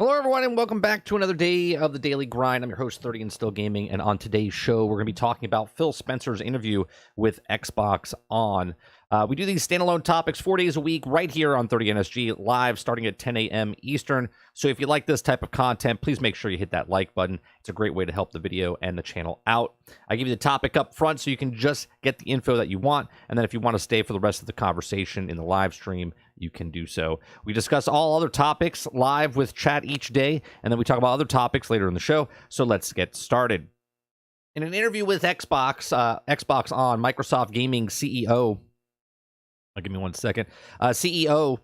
Hello, everyone, and welcome back to another day of the Daily Grind. I'm your host, 30 and Still Gaming, and on today's show, we're going to be talking about Phil Spencer's interview with Xbox On. We do these standalone topics 4 days a week right here on 30NSG live starting at 10 a.m. Eastern. So if you like this type of content, please make sure you hit that like button. It's a great way to help the video and the channel out. I give you the topic up front so you can just get the info that you want. And then if you want to stay for the rest of the conversation in the live stream, you can do so. We discuss all other topics live with chat each day, and then we talk about other topics later in the show. So let's get started. In an interview with Xbox On, Microsoft Gaming CEO, give me one second, CEO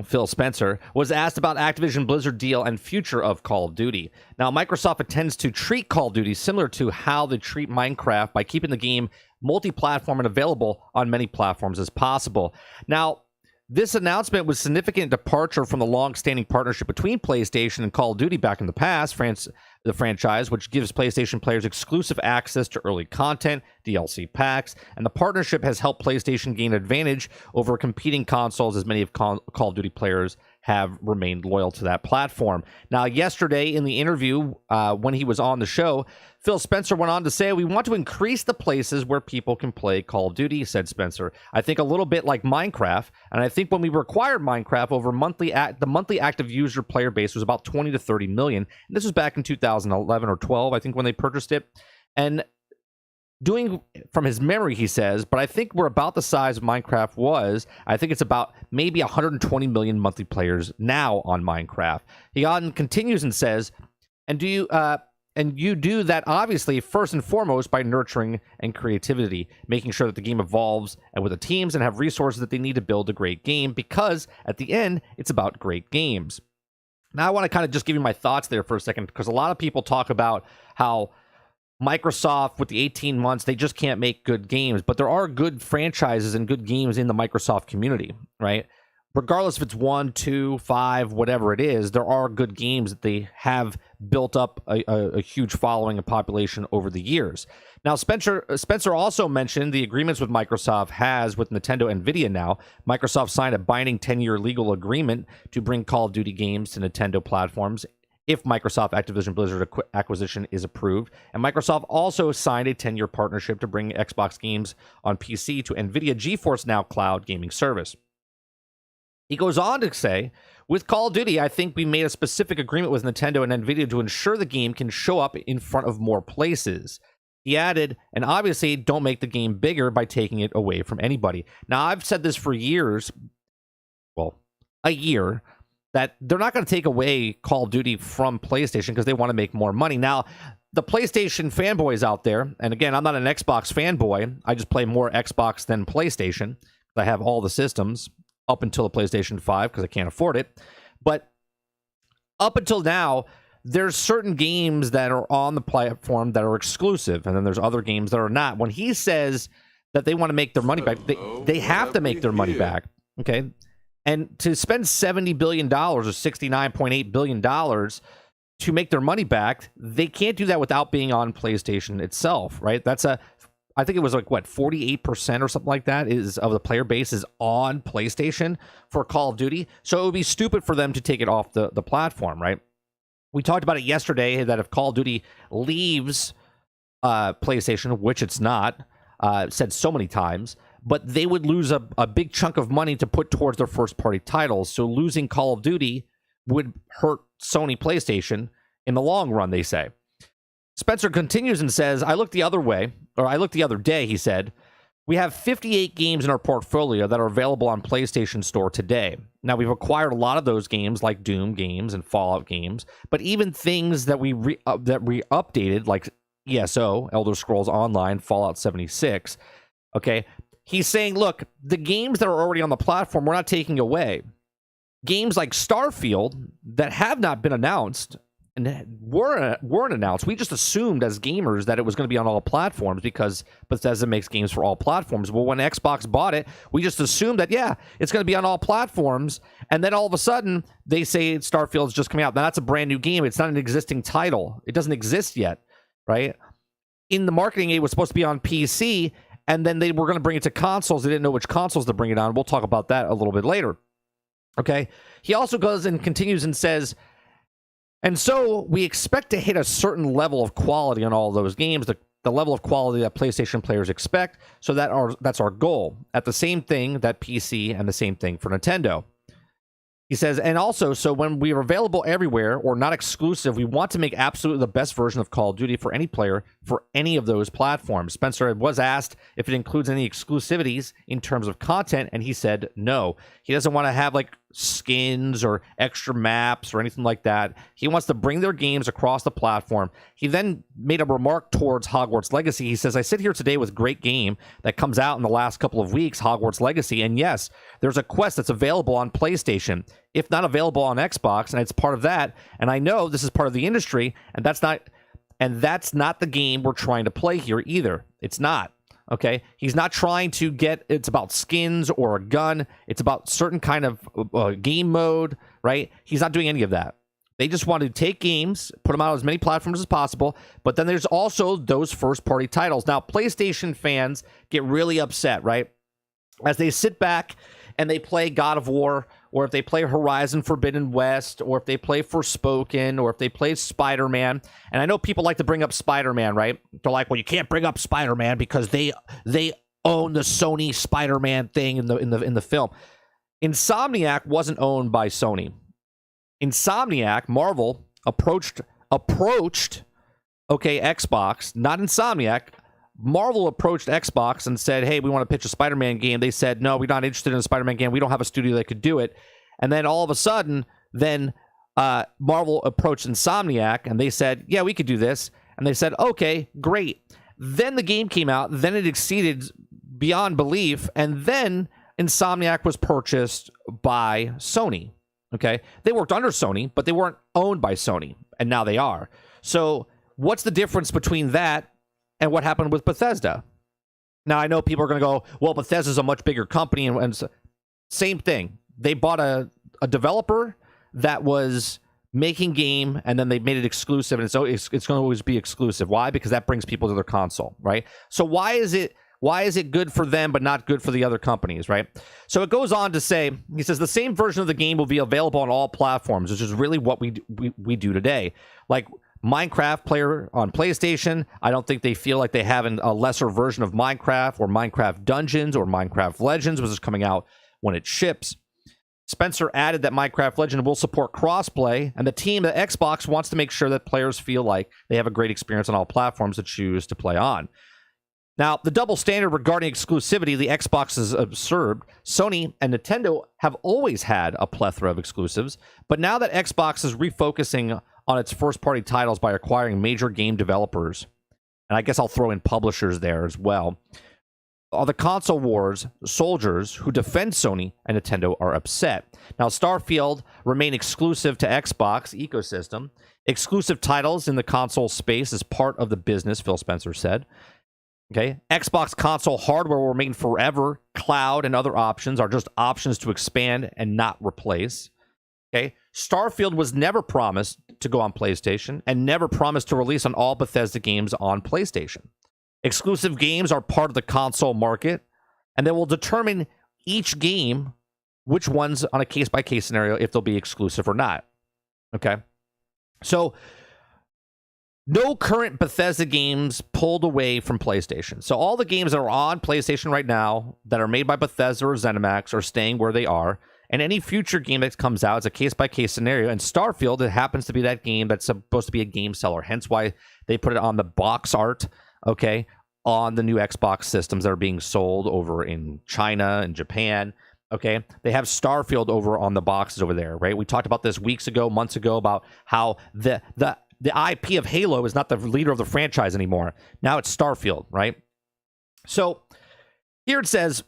Phil Spencer was asked about Activision Blizzard deal and future of Call of Duty. Now, Microsoft intends to treat Call of Duty similar to how they treat Minecraft by keeping the game multi-platform and available on many platforms as possible. Now, this announcement was a significant departure from the long-standing partnership between PlayStation and Call of Duty back in the past, the franchise, which gives PlayStation players exclusive access to early content, DLC packs, and the partnership has helped PlayStation gain advantage over competing consoles as many of Call of Duty players have remained loyal to that platform. Now, yesterday in the interview, when he was on the show, Phil Spencer went on to say, "We want to increase the places where people can play Call of Duty," said Spencer. "I think a little bit like Minecraft, and I think when we required Minecraft, the monthly active user player base was about 20 to 30 million. And this was back in 2011 or 12, I think, when they purchased it. And doing from his memory, he says, but I think we're about the size Minecraft was. I think it's about maybe 120 million monthly players now on Minecraft." He on continues and says, "And you do that obviously first and foremost by nurturing and creativity, making sure that the game evolves and with the teams and have resources that they need to build a great game, because at the end, it's about great games." Now, I want to kind of just give you my thoughts there for a second, because a lot of people talk about how Microsoft, with the 18 months, they just can't make good games. But there are good franchises and good games in the Microsoft community, right? Regardless if it's 1, 2, 5, whatever it is, there are good games that they have built up a huge following and population over the years. Now, Spencer also mentioned the agreements with Microsoft has with Nintendo and Nvidia now. Microsoft signed a binding 10-year legal agreement to bring Call of Duty games to Nintendo platforms if Microsoft Activision Blizzard acquisition is approved. And Microsoft also signed a 10-year partnership to bring Xbox games on PC to NVIDIA GeForce Now cloud gaming service. He goes on to say, "With Call of Duty, I think we made a specific agreement with Nintendo and NVIDIA to ensure the game can show up in front of more places." He added, "And obviously don't make the game bigger by taking it away from anybody." Now, I've said this for years, well, a year, that they're not going to take away Call of Duty from PlayStation because they want to make more money. Now, the PlayStation fanboys out there, and again, I'm not an Xbox fanboy. I just play more Xbox than PlayStation. I have all the systems up until the PlayStation 5 because I can't afford it. But up until now, there's certain games that are on the platform that are exclusive, and then there's other games that are not. When he says that they want to make their money back, they have to make their money back, okay? And to spend $70 billion or $69.8 billion to make their money back, they can't do that without being on PlayStation itself, right? I think it was like, what, 48% or something like that of the player base is on PlayStation for Call of Duty. So it would be stupid for them to take it off the platform, right? We talked about it yesterday that if Call of Duty leaves PlayStation, which it's not, said so many times, but they would lose a big chunk of money to put towards their first-party titles. So losing Call of Duty would hurt Sony PlayStation in the long run, they say. Spencer continues and says, I looked the other day, he said, "We have 58 games in our portfolio that are available on PlayStation Store today. Now, we've acquired a lot of those games, like Doom games and Fallout games, but even things that we updated, like ESO, Elder Scrolls Online, Fallout 76, okay?" He's saying, look, the games that are already on the platform, we're not taking away. Games like Starfield that have not been announced and weren't announced. We just assumed as gamers that it was going to be on all platforms because Bethesda makes games for all platforms. Well, when Xbox bought it, we just assumed that, yeah, it's going to be on all platforms. And then all of a sudden, they say Starfield's just coming out. Now, that's a brand new game. It's not an existing title. It doesn't exist yet, right? In the marketing, it was supposed to be on PC, and then they were going to bring it to consoles. They didn't know which consoles to bring it on. We'll talk about that a little bit later. Okay. He also goes and continues and says, and so we expect to hit a certain level of quality on all those games, the level of quality that PlayStation players expect. So that's our goal. At the same thing that PC and the same thing for Nintendo. He says, and also, so when we are available everywhere or not exclusive, we want to make absolutely the best version of Call of Duty for any player for any of those platforms. Spencer was asked if it includes any exclusivities in terms of content, and he said no. He doesn't want to have like skins or extra maps or anything like that. He wants to bring their games across the platform. He then made a remark towards Hogwarts Legacy. He says, I sit here today with a great game that comes out in the last couple of weeks, Hogwarts Legacy, and yes, there's a quest that's available on PlayStation, if not available on Xbox, and it's part of that. And I know this is part of the industry, and that's not the game we're trying to play here either. It's not. Okay, he's not trying to it's about skins or a gun. It's about certain kind of game mode, right? He's not doing any of that. They just want to take games, put them out on as many platforms as possible, but then there's also those first-party titles. Now, PlayStation fans get really upset, right? As they sit back and they play God of War, or if they play Horizon Forbidden West, or if they play Forspoken, or if they play Spider-Man. And I know people like to bring up Spider-Man, right? They're like, well, you can't bring up Spider-Man because they own the Sony Spider-Man thing in the film. Insomniac wasn't owned by Sony. Insomniac, Marvel, approached Xbox, not Insomniac. Marvel approached Xbox and said, hey, we want to pitch a Spider-Man game. They said, no, we're not interested in a Spider-Man game. We don't have a studio that could do it. And then all of a sudden, Marvel approached Insomniac and they said, yeah, we could do this. And they said, okay, great. Then the game came out. Then it exceeded beyond belief. And then Insomniac was purchased by Sony. Okay. They worked under Sony, but they weren't owned by Sony. And now they are. So what's the difference between that and what happened with Bethesda? Now, I know people are going to go, well, Bethesda's a much bigger company. And so, same thing. They bought a developer that was making game, and then they made it exclusive. And it's going to always be exclusive. Why? Because that brings people to their console, right? So why is it good for them but not good for the other companies, right? So it goes on to say, he says, the same version of the game will be available on all platforms, which is really what we do today. Like Minecraft player on PlayStation, I don't think they feel like they have a lesser version of Minecraft or Minecraft Dungeons or Minecraft Legends, which is coming out when it ships. Spencer added that Minecraft Legend will support crossplay, and the team at Xbox wants to make sure that players feel like they have a great experience on all platforms to choose to play on. Now, the double standard regarding exclusivity, the Xbox is absurd. Sony and Nintendo have always had a plethora of exclusives, but now that Xbox is refocusing on its first-party titles by acquiring major game developers, and I guess I'll throw in publishers there as well, all the console wars soldiers who defend Sony and Nintendo are upset. Now, Starfield remain exclusive to Xbox ecosystem. Exclusive titles in the console space is part of the business, Phil Spencer said. Okay, Xbox console hardware will remain forever. Cloud and other options are just options to expand and not replace. Okay, Starfield was never promised to go on PlayStation and never promised to release on all Bethesda games on PlayStation. Exclusive games are part of the console market, and they will determine each game which ones on a case-by-case scenario if they'll be exclusive or not. Okay? So, no current Bethesda games pulled away from PlayStation. So all the games that are on PlayStation right now that are made by Bethesda or ZeniMax are staying where they are, and any future game that comes out is a case-by-case scenario. And Starfield, it happens to be that game that's supposed to be a game seller, hence why they put it on the box art, okay, on the new Xbox systems that are being sold over in China and Japan, okay? They have Starfield over on the boxes over there, right? We talked about this months ago, about how the IP of Halo is not the leader of the franchise anymore. Now it's Starfield, right? So here it says,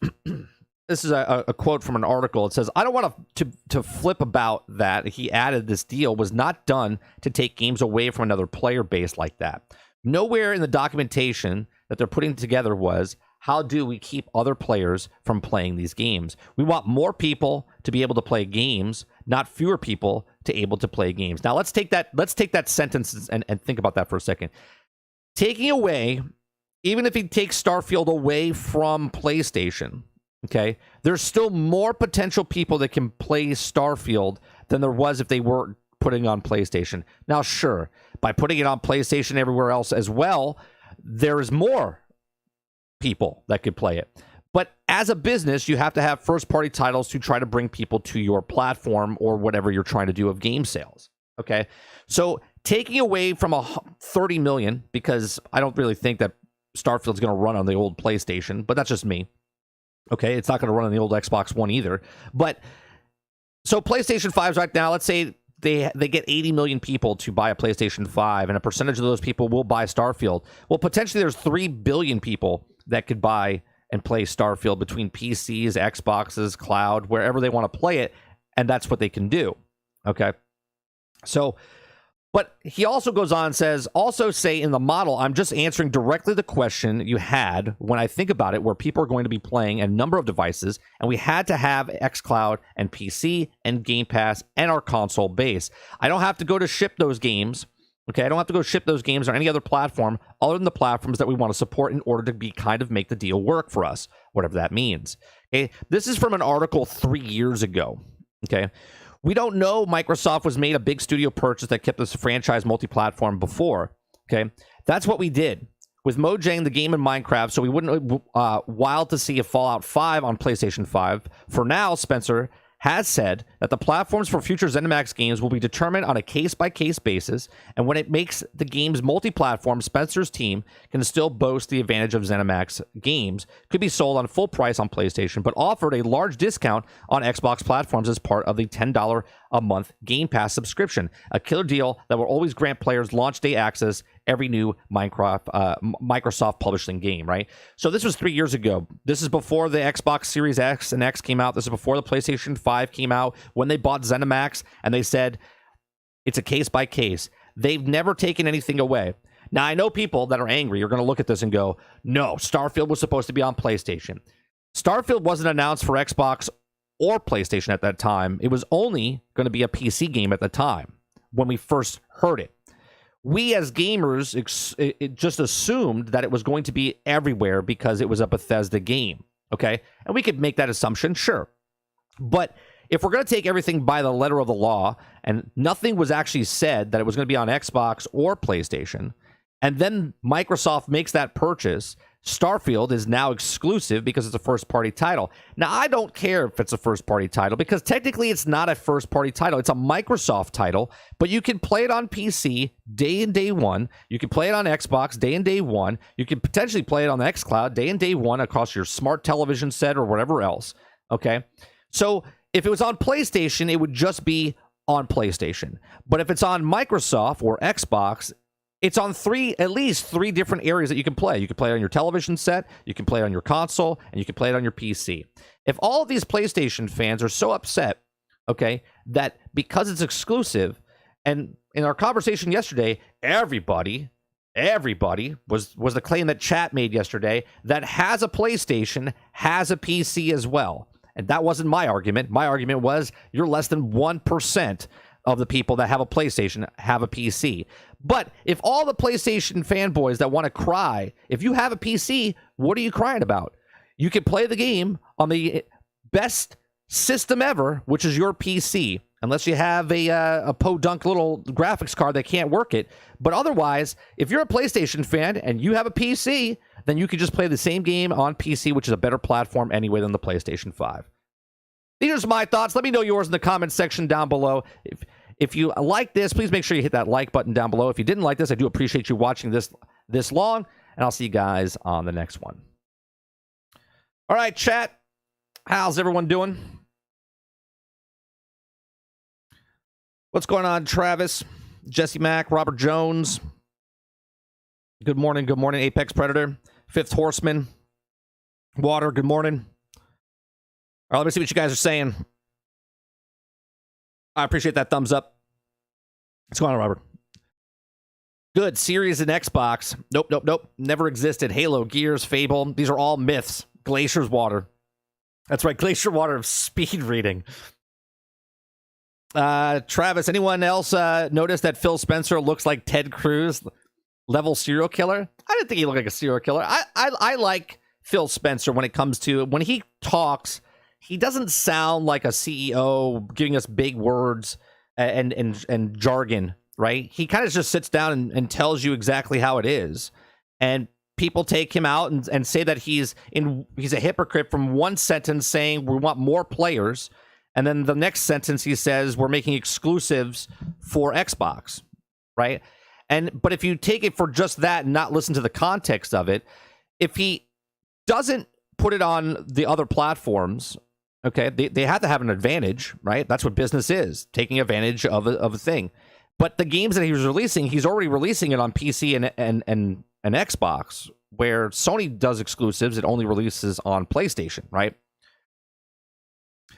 this is a quote from an article. It says, I don't want to flip about that. He added this deal was not done to take games away from another player base like that. Nowhere in the documentation that they're putting together was, how do we keep other players from playing these games? We want more people to be able to play games, not fewer people to able to play games. Now let's take that sentence and think about that for a second. Taking away, even if he takes Starfield away from PlayStation, Okay, there's still more potential people that can play Starfield than there was if they were putting on PlayStation. Now, sure, by putting it on PlayStation everywhere else as well, there's more people that could play it. But as a business, you have to have first-party titles to try to bring people to your platform or whatever you're trying to do of game sales. Okay, so taking away from a 30 million, because I don't really think that Starfield's going to run on the old PlayStation, but that's just me. Okay, it's not going to run on the old Xbox One either. But so PlayStation 5s right now, let's say they get 80 million people to buy a PlayStation 5, and a percentage of those people will buy Starfield. Well, potentially there's 3 billion people that could buy and play Starfield between PCs, Xboxes, cloud, wherever they want to play it, and that's what they can do. Okay, so... But he also goes on and says, also say in the model, I'm just answering directly the question you had when I think about it, where people are going to be playing a number of devices, and we had to have xCloud and PC and Game Pass and our console base. I don't have to go to ship those games. Okay, I don't have to go ship those games on any other platform other than the platforms that we want to support in order to be kind of make the deal work for us, whatever that means. Okay, this is from an article 3 years ago. Okay. We don't know Microsoft was made a big studio purchase that kept this franchise multi-platform before. Okay, that's what we did with Mojang, the game in Minecraft, so we wouldn't wild to see a Fallout 5 on PlayStation 5. For now, Spencer has said that the platforms for future ZeniMax games will be determined on a case-by-case basis, and when it makes the games multi-platform, Spencer's team can still boast the advantage of ZeniMax games, could be sold on full price on PlayStation, but offered a large discount on Xbox platforms as part of the $10 a month Game Pass subscription, a killer deal that will always grant players launch day access every new Microsoft publishing game, right? So this was 3 years ago. This is before the Xbox Series X and X came out. This is before the PlayStation 5 came out, when they bought ZeniMax, and they said it's a case by case. They've never taken anything away. Now, I know people that are angry are going to look at this and go, no, Starfield was supposed to be on PlayStation. Starfield wasn't announced for Xbox or PlayStation at that time. It was only going to be a PC game at the time when we first heard it. We as gamers it just assumed that it was going to be everywhere because it was a Bethesda game, okay? And we could make that assumption, sure. But if we're going to take everything by the letter of the law, and nothing was actually said that it was going to be on Xbox or PlayStation, and then Microsoft makes that purchase, Starfield is now exclusive because it's a first-party title. Now, I don't care if it's a first-party title because technically it's not a first-party title. It's a Microsoft title, but you can play it on PC day and day one. You can play it on Xbox day and day one. You can potentially play it on the xCloud day and day one across your smart television set or whatever else, okay? So if it was on PlayStation, it would just be on PlayStation. But if it's on Microsoft or Xbox, it's on at least three different areas that you can play. You can play it on your television set, you can play it on your console, and you can play it on your PC. If all of these PlayStation fans are so upset, okay, that because it's exclusive, and in our conversation yesterday, everybody was the claim that chat made yesterday that has a PlayStation, has a PC as well. And that wasn't my argument. My argument was you're less than 1% of the people that have a PlayStation have a PC. But if all the PlayStation fanboys that want to cry, if you have a PC, what are you crying about? You can play the game on the best system ever, which is your PC, unless you have a podunk little graphics card that can't work it. But otherwise, if you're a PlayStation fan and you have a PC, then you can just play the same game on PC, which is a better platform anyway than the PlayStation 5. These are just my thoughts. Let me know yours in the comments section down below. If you like this, please make sure you hit that like button down below. If you didn't like this, I do appreciate you watching this long, and I'll see you guys on the next one. All right, chat. How's everyone doing? What's going on, Travis, Jesse Mack, Robert Jones? Good morning, Apex Predator, Fifth Horseman, Water, good morning. All right, let me see what you guys are saying. I appreciate that thumbs up. What's going on, Robert? Good. Series and Xbox. Nope. Never existed. Halo, Gears, Fable. These are all myths. Glacier's Water. That's right. Glacier Water of speed reading. Travis, anyone else notice that Phil Spencer looks like Ted Cruz level serial killer? I didn't think he looked like a serial killer. I like Phil Spencer when it comes to when he talks. He doesn't sound like a CEO giving us big words and jargon, right? He kind of just sits down and tells you exactly how it is. And people take him out and say that he's a hypocrite from one sentence saying we want more players, and then the next sentence he says we're making exclusives for Xbox, right? But if you take it for just that and not listen to the context of it, if he doesn't put it on the other platforms, okay, they have to have an advantage, right? That's what business is, taking advantage of a thing. But the games that he was releasing, he's already releasing it on PC and Xbox, where Sony does exclusives. It only releases on PlayStation, right?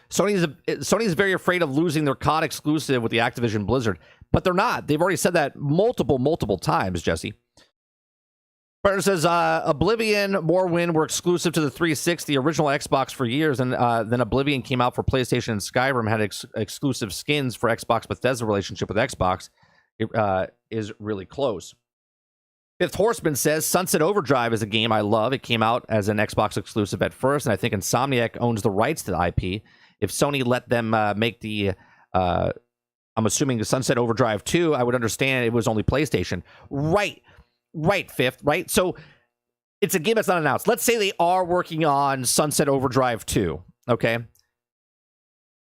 Sony's very afraid of losing their COD exclusive with the Activision Blizzard, but they're not. They've already said that multiple times, Jesse. Partner says, Oblivion, Morrowind were exclusive to the 360, original Xbox for years, and then Oblivion came out for PlayStation, and Skyrim had exclusive skins for Xbox. Bethesda relationship with Xbox is really close. Fifth Horseman says, Sunset Overdrive is a game I love. It came out as an Xbox exclusive at first, and I think Insomniac owns the rights to the IP. If Sony let them make the, I'm assuming the Sunset Overdrive 2, I would understand it was only PlayStation. Right, Fifth, right? So it's a game that's not announced. Let's say they are working on Sunset Overdrive 2, okay?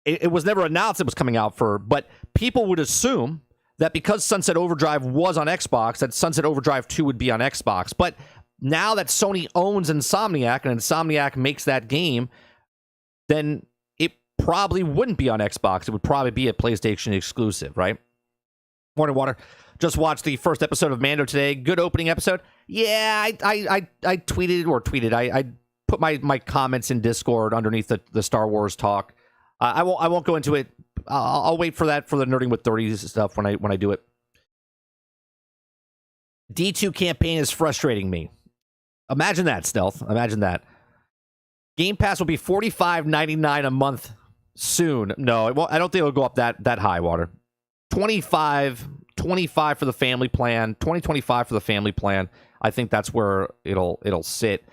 It was never announced it was coming out but people would assume that because Sunset Overdrive was on Xbox, that Sunset Overdrive 2 would be on Xbox. But now that Sony owns Insomniac and Insomniac makes that game, then it probably wouldn't be on Xbox. It would probably be a PlayStation exclusive, right? Morning Water. Just watched the first episode of Mando today. Good opening episode. Yeah, I tweeted. I put my comments in Discord underneath the Star Wars talk. I won't go into it. I'll wait for that for the Nerding with 30s stuff when I do it. D2 campaign is frustrating me. Imagine that, Stealth. Imagine that. Game Pass will be $45.99 a month soon. No, it won't. I don't think it'll go up that high, Water. 25 for the family plan, 2025 for the family plan. I think that's where it'll sit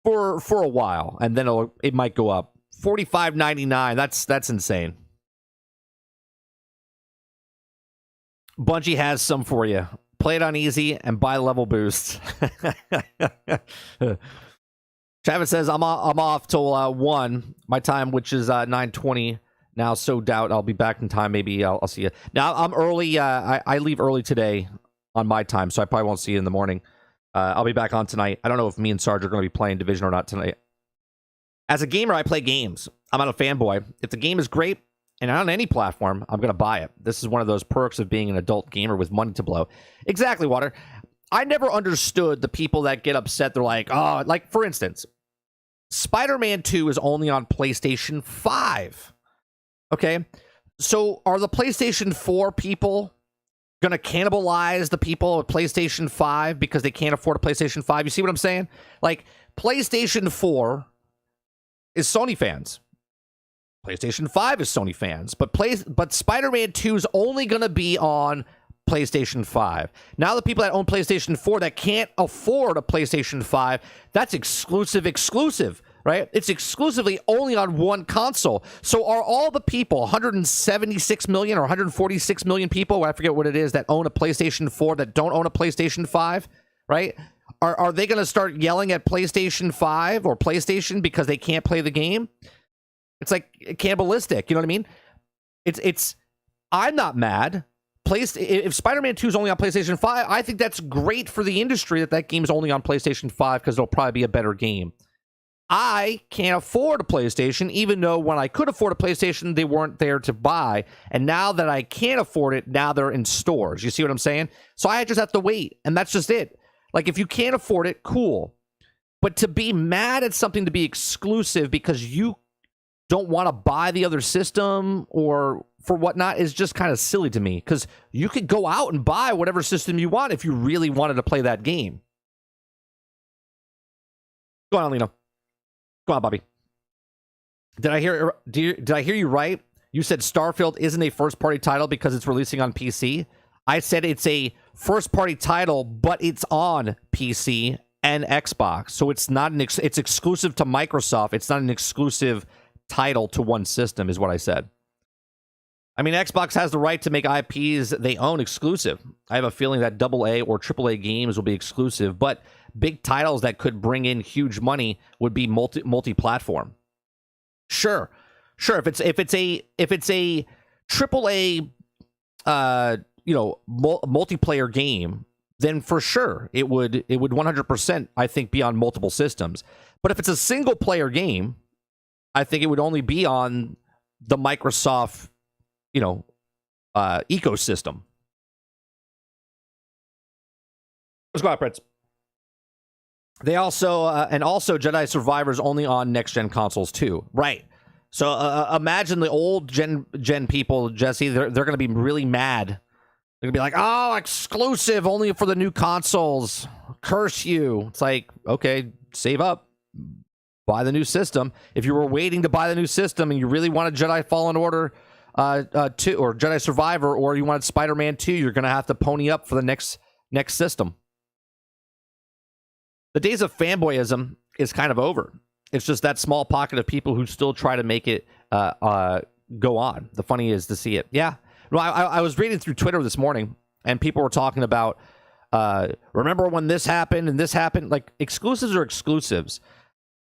for a while, and then it might go up. $45.99. That's insane. Bungie has some for you. Play it on easy and buy level boosts. Travis says I'm off till 1 my time, which is 9:20. Now, so doubt I'll be back in time. Maybe I'll see you. Now, I'm early. I leave early today on my time, so I probably won't see you in the morning. I'll be back on tonight. I don't know if me and Sarge are going to be playing Division or not tonight. As a gamer, I play games. I'm not a fanboy. If the game is great and on any platform, I'm going to buy it. This is one of those perks of being an adult gamer with money to blow. Exactly, Water. I never understood the people that get upset. They're like, oh, like, for instance, Spider-Man 2 is only on PlayStation 5. Okay, so are the PlayStation 4 people going to cannibalize the people at PlayStation 5 because they can't afford a PlayStation 5? You see what I'm saying? Like, PlayStation 4 is Sony fans. PlayStation 5 is Sony fans. But Spider-Man 2 is only going to be on PlayStation 5. Now the people that own PlayStation 4 that can't afford a PlayStation 5, that's exclusive. Right? It's exclusively only on one console. So are all the people, 176 million or 146 million people, I forget what it is, that own a PlayStation 4 that don't own a PlayStation 5, right? Are they going to start yelling at PlayStation 5 or PlayStation because they can't play the game? It's like cannibalistic, you know what I mean? It's I'm not mad. If Spider-Man 2 is only on PlayStation 5, I think that's great for the industry that game is only on PlayStation 5 because it'll probably be a better game. I can't afford a PlayStation, even though when I could afford a PlayStation, they weren't there to buy. And now that I can't afford it, now they're in stores. You see what I'm saying? So I just have to wait, and that's just it. Like, if you can't afford it, cool. But to be mad at something to be exclusive because you don't want to buy the other system or for whatnot is just kind of silly to me. Because you could go out and buy whatever system you want if you really wanted to play that game. Go on, Lino. Go on, Bobby. Did I hear you right? You said Starfield isn't a first-party title because it's releasing on PC. I said it's a first-party title, but it's on PC and Xbox. So it's not it's exclusive to Microsoft. It's not an exclusive title to one system, is what I said. I mean, Xbox has the right to make IPs they own exclusive. I have a feeling that AA or AAA games will be exclusive, but big titles that could bring in huge money would be multi-platform. Sure. If it's a AAA multiplayer game, then for sure it would 100%, I think, be on multiple systems. But if it's a single player game, I think it would only be on the Microsoft ecosystem. Let's go out, Prince. They also Jedi Survivor's only on next gen consoles too, right? So imagine the old gen people, Jesse. They're going to be really mad. They're going to be like, "Oh, exclusive only for the new consoles. Curse you!" It's like, okay, save up, buy the new system. If you were waiting to buy the new system and you really wanted Jedi Fallen Order 2 or Jedi Survivor, or you wanted Spider-Man 2, you're going to have to pony up for the next system. The days of fanboyism is kind of over. It's just that small pocket of people who still try to make it go on. The funny is to see it. Yeah. Well, I was reading through Twitter this morning, and people were talking about, remember when this happened and this happened? Like, exclusives are exclusives.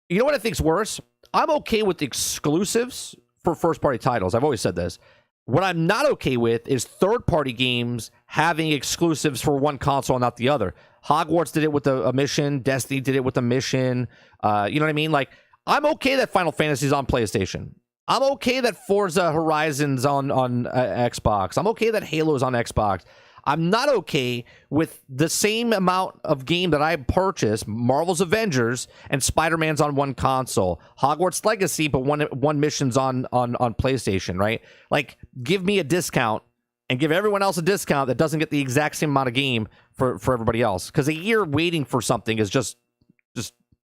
You know what I think's worse? I'm okay with the exclusives for first-party titles. I've always said this. What I'm not okay with is third-party games having exclusives for one console and not the other. Hogwarts did it with a mission. Destiny did it with a mission. You know what I mean? Like, I'm okay that Final Fantasy's on PlayStation. I'm okay that Forza Horizon's on Xbox. I'm okay that Halo's on Xbox. I'm not okay with the same amount of game that I purchased, Marvel's Avengers, and Spider-Man's on one console. Hogwarts Legacy, but one mission's on PlayStation, right? Like, give me a discount and give everyone else a discount that doesn't get the exact same amount of game for everybody else. Because a year waiting for something is just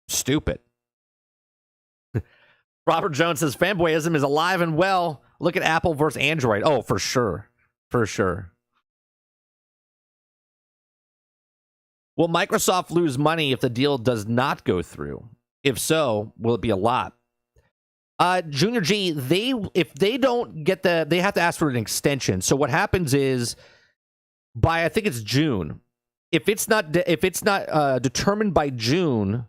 stupid. Robert Jones says, fanboyism is alive and well. Look at Apple versus Android. Oh, for sure. For sure. Will Microsoft lose money if the deal does not go through? If so, will it be a lot? Junior G, if they don't get they have to ask for an extension. So what happens is, by I think it's June, if it's not determined by June,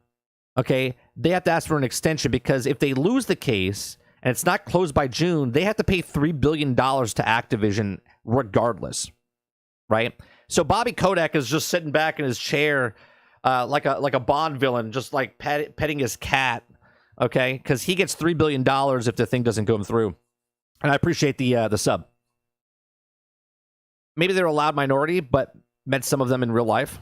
okay, they have to ask for an extension, because if they lose the case and it's not closed by June, they have to pay $3 billion to Activision regardless, right? So Bobby Kotick is just sitting back in his chair like a Bond villain, just like petting his cat, okay? Because he gets $3 billion if the thing doesn't go through. And I appreciate the sub. Maybe they're a loud minority, but met some of them in real life.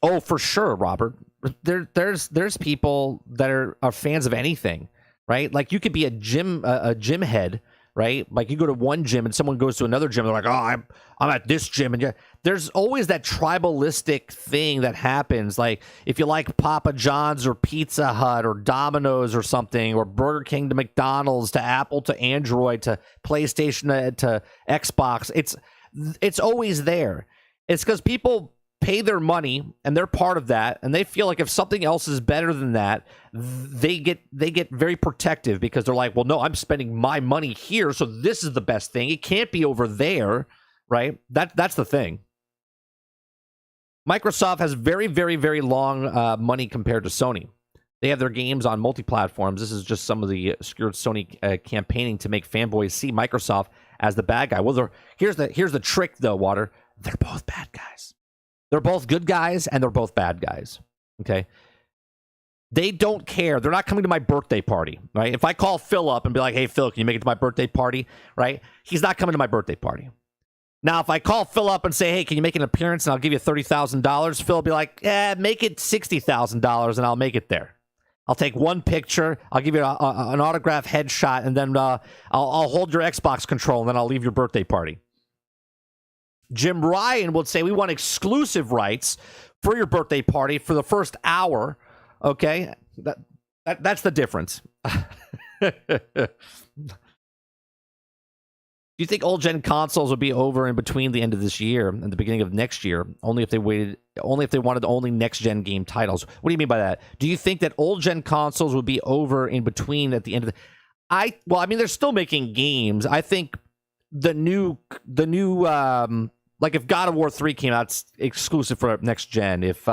Oh, for sure, Robert. There's people that are fans of anything, right? Like, you could be a gym head, right? Like, you go to one gym and someone goes to another gym. They're like, oh, I'm at this gym. And there's always that tribalistic thing that happens. Like, if you like Papa John's or Pizza Hut or Domino's or something, or Burger King to McDonald's to Apple to Android to PlayStation to Xbox, it's always there. It's because people pay their money and they're part of that, and they feel like if something else is better than that, they get very protective, because they're like, well, no, I'm spending my money here, so this is the best thing. It can't be over there, right? That's the thing. Microsoft has very, very, very long money compared to Sony. They have their games on multi-platforms. This is just some of the obscure Sony campaigning to make fanboys see Microsoft as the bad guy. Well, here's the trick, though, Water. They're both bad guys. They're both good guys, and they're both bad guys, okay? They don't care. They're not coming to my birthday party, right? If I call Phil up and be like, hey, Phil, can you make it to my birthday party, right? He's not coming to my birthday party. Now, if I call Phil up and say, hey, can you make an appearance and I'll give you $30,000, Phil will be like, make it $60,000 and I'll make it there. I'll take one picture, I'll give you an autograph headshot, and then I'll hold your Xbox control, and then I'll leave your birthday party. Jim Ryan would say, we want exclusive rights for your birthday party for the first hour, okay? That's the difference. Do you think old gen consoles would be over in between the end of this year and the beginning of next year? Only if they wanted only next gen game titles. What do you mean by that? Do you think that old gen consoles would be over in between at the end of well, I mean, they're still making games. I think the new like if God of War 3 came out, it's exclusive for next gen. If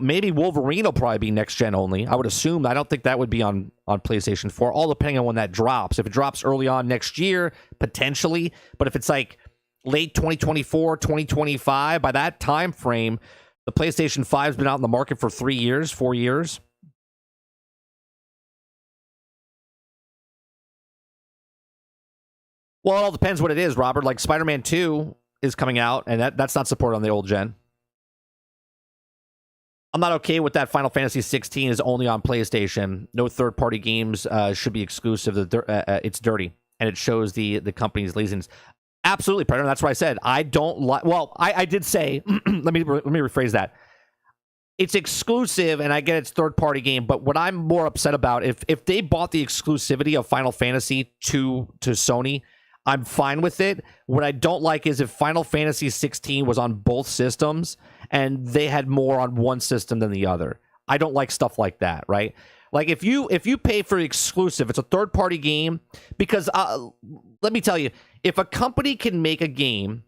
maybe Wolverine will probably be next gen only. I would assume. I don't think that would be on PlayStation 4, all depending on when that drops. If it drops early on next year, potentially. But if it's like late 2024, 2025, by that time frame, the PlayStation 5's been out in the market for 3 years, 4 years. Well, it all depends what it is, Robert. Like Spider-Man 2 is coming out, and that's not supported on the old gen. I'm not okay with that. Final Fantasy 16 is only on PlayStation. No third-party games should be exclusive. It's dirty, and it shows the company's laziness. Absolutely, Predator. That's what I said. I don't like. Well, I did say. let me rephrase that. It's exclusive, and I get it's third-party game. But what I'm more upset about, if they bought the exclusivity of Final Fantasy to Sony, I'm fine with it. What I don't like is if Final Fantasy 16 was on both systems and they had more on one system than the other. I don't like stuff like that, right? Like if you pay for exclusive, it's a third-party game, because let me tell you, if a company can make a game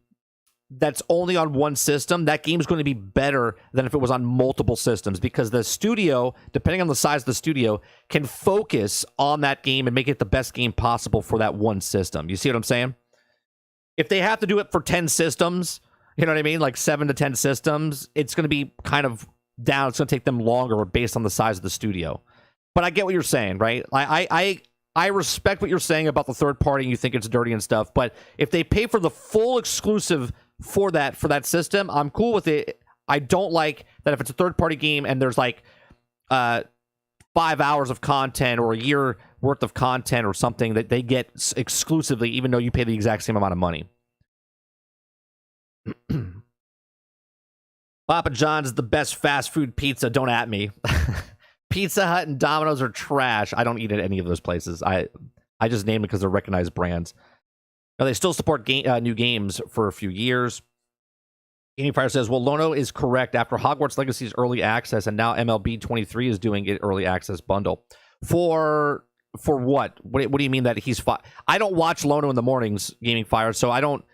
that's only on one system, that game's going to be better than if it was on multiple systems, because the studio, depending on the size of the studio, can focus on that game and make it the best game possible for that one system. You see what I'm saying? If they have to do it for 10 systems, you know what I mean? Like 7 to 10 systems, it's going to be kind of down. It's going to take them longer based on the size of the studio. But I get what you're saying, right? I respect what you're saying about the third party and you think it's dirty and stuff, but if they pay for the full exclusive for that system, I'm cool with it. I don't like that if it's a third-party game and there's like 5 hours of content or a year worth of content or something that they get exclusively, even though you pay the exact same amount of money. Papa John's is the best fast food pizza. Don't at me. Pizza Hut and Domino's are trash. I don't eat at any of those places. I just name it because they're recognized brands. Now, they still support new games for a few years. Gaming Fire says, well, Lono is correct. After Hogwarts Legacy's early access, and now MLB 23 is doing it early access bundle. For what? What do you mean that he's... I don't watch Lono in the mornings, Gaming Fire, so I don't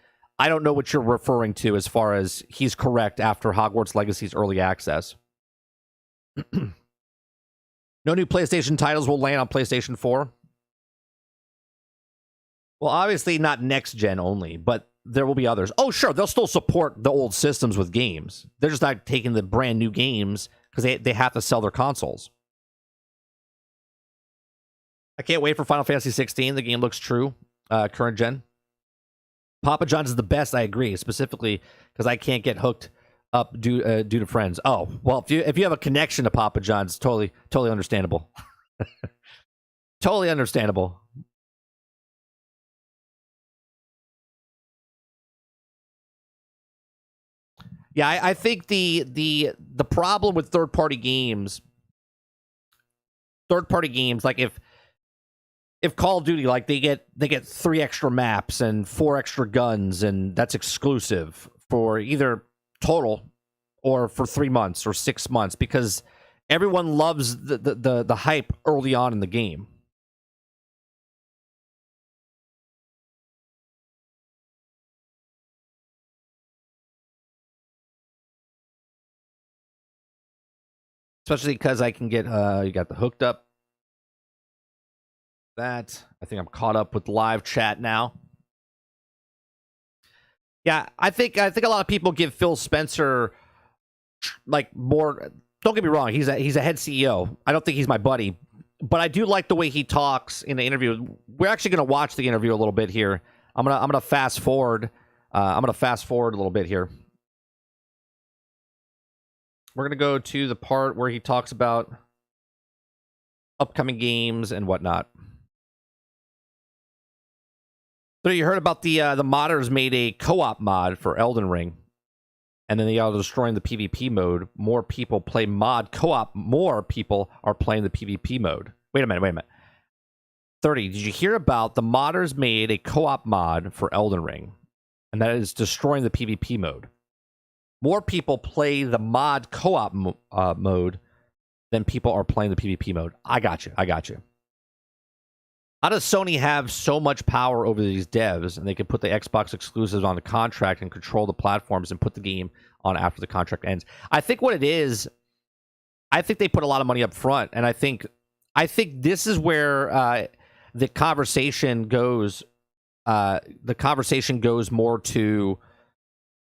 know what you're referring to as far as he's correct after Hogwarts Legacy's early access. No new PlayStation titles will land on PlayStation 4. Well, obviously not next gen only, but there will be others. Oh, sure, they'll still support the old systems with games. They're just not taking the brand new games because they have to sell their consoles. I can't wait for Final Fantasy 16. The game looks true, current gen. Papa John's is the best, I agree, specifically because I can't get hooked up due to friends. Oh, well, if you have a connection to Papa John's, totally understandable. Totally understandable. Yeah, I think the problem with third-party games, like if Call of Duty, like they get 3 extra maps and 4 extra guns, and that's exclusive for either total or for 3 months or 6 months, because everyone loves the hype early on in the game. Especially because I can get, you got the hooked up. That, I think I'm caught up with live chat now. Yeah, I think a lot of people give Phil Spencer like more. Don't get me wrong, he's a head CEO. I don't think he's my buddy, but I do like the way he talks in the interview. We're actually going to watch the interview a little bit here. I'm gonna fast forward. I'm gonna fast forward a little bit here. We're going to go to the part where he talks about upcoming games and whatnot. So you heard about the modders made a co-op mod for Elden Ring. And then they are destroying the PvP mode. More people play mod co-op. More people are playing the PvP mode. Wait a minute. 30. Did you hear about the modders made a co-op mod for Elden Ring? And that is destroying the PvP mode. More people play the mod co-op mode than people are playing the PvP mode. I got you. How does Sony have so much power over these devs, and they can put the Xbox exclusives on the contract and control the platforms and put the game on after the contract ends? I think what it is, I think they put a lot of money up front, and I think this is where the conversation goes. The conversation goes more to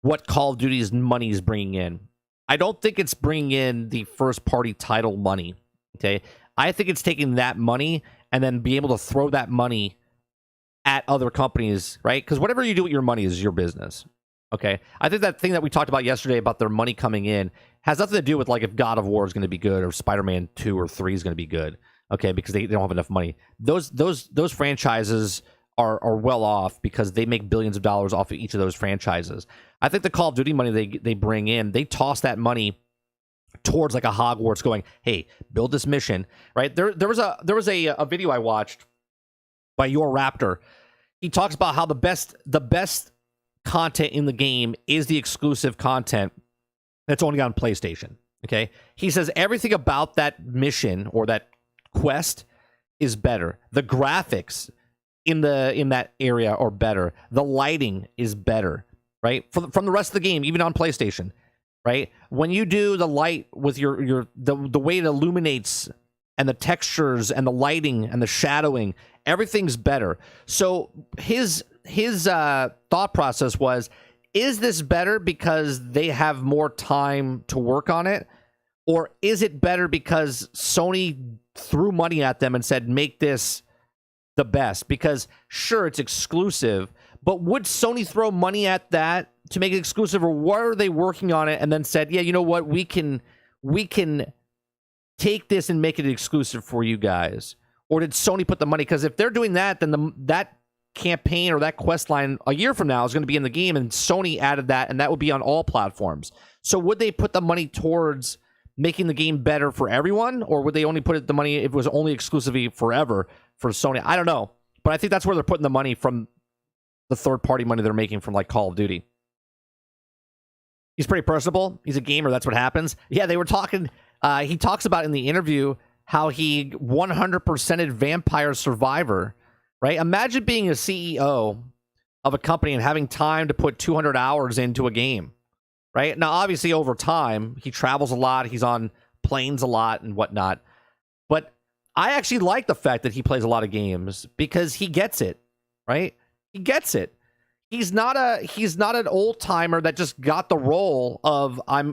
what Call of Duty's money is bringing in. I don't think it's bringing in the first-party title money. Okay, I think it's taking that money and then be able to throw that money at other companies, right? Because whatever you do with your money is your business. Okay, I think that thing that we talked about yesterday about their money coming in has nothing to do with like if God of War is going to be good or Spider-Man 2 or 3 is going to be good. Okay, because they don't have enough money. Those franchises are well off because they make billions of dollars off of each of those franchises. I think the Call of Duty money they bring in, they toss that money towards like a Hogwarts, going, hey, build this mission, right? There was a video I watched by Your Raptor. He talks about how the best content in the game is the exclusive content that's only on PlayStation. Okay, he says everything about that mission or that quest is better. The graphics in that area are better. The lighting is better, right? From the rest of the game, even on PlayStation. Right? When you do the light with the way it illuminates and the textures and the lighting and the shadowing, everything's better. So his thought process was, is this better because they have more time to work on it? Or is it better because Sony threw money at them and said, make this the best? Because sure, it's exclusive, but would Sony throw money at that to make it exclusive, or were they working on it and then said, yeah, you know what, we can take this and make it exclusive for you guys? Or did Sony put the money? Because if they're doing that, then that campaign or that quest line a year from now is going to be in the game, and Sony added that, and that would be on all platforms. So would they put the money towards making the game better for everyone, or would they only put the money if it was only exclusively forever for Sony? I don't know, but I think that's where they're putting the money from, the third-party money they're making from like Call of Duty. He's pretty personable. He's a gamer. That's what happens. Yeah, they were talking. He talks about in the interview how he 100%ed Vampire Survivor, right? Imagine being a CEO of a company and having time to put 200 hours into a game, right? Now, obviously, over time, he travels a lot. He's on planes a lot and whatnot. But I actually like the fact that he plays a lot of games because he gets it, right? He gets it. He's not an old timer that just got the role of I'm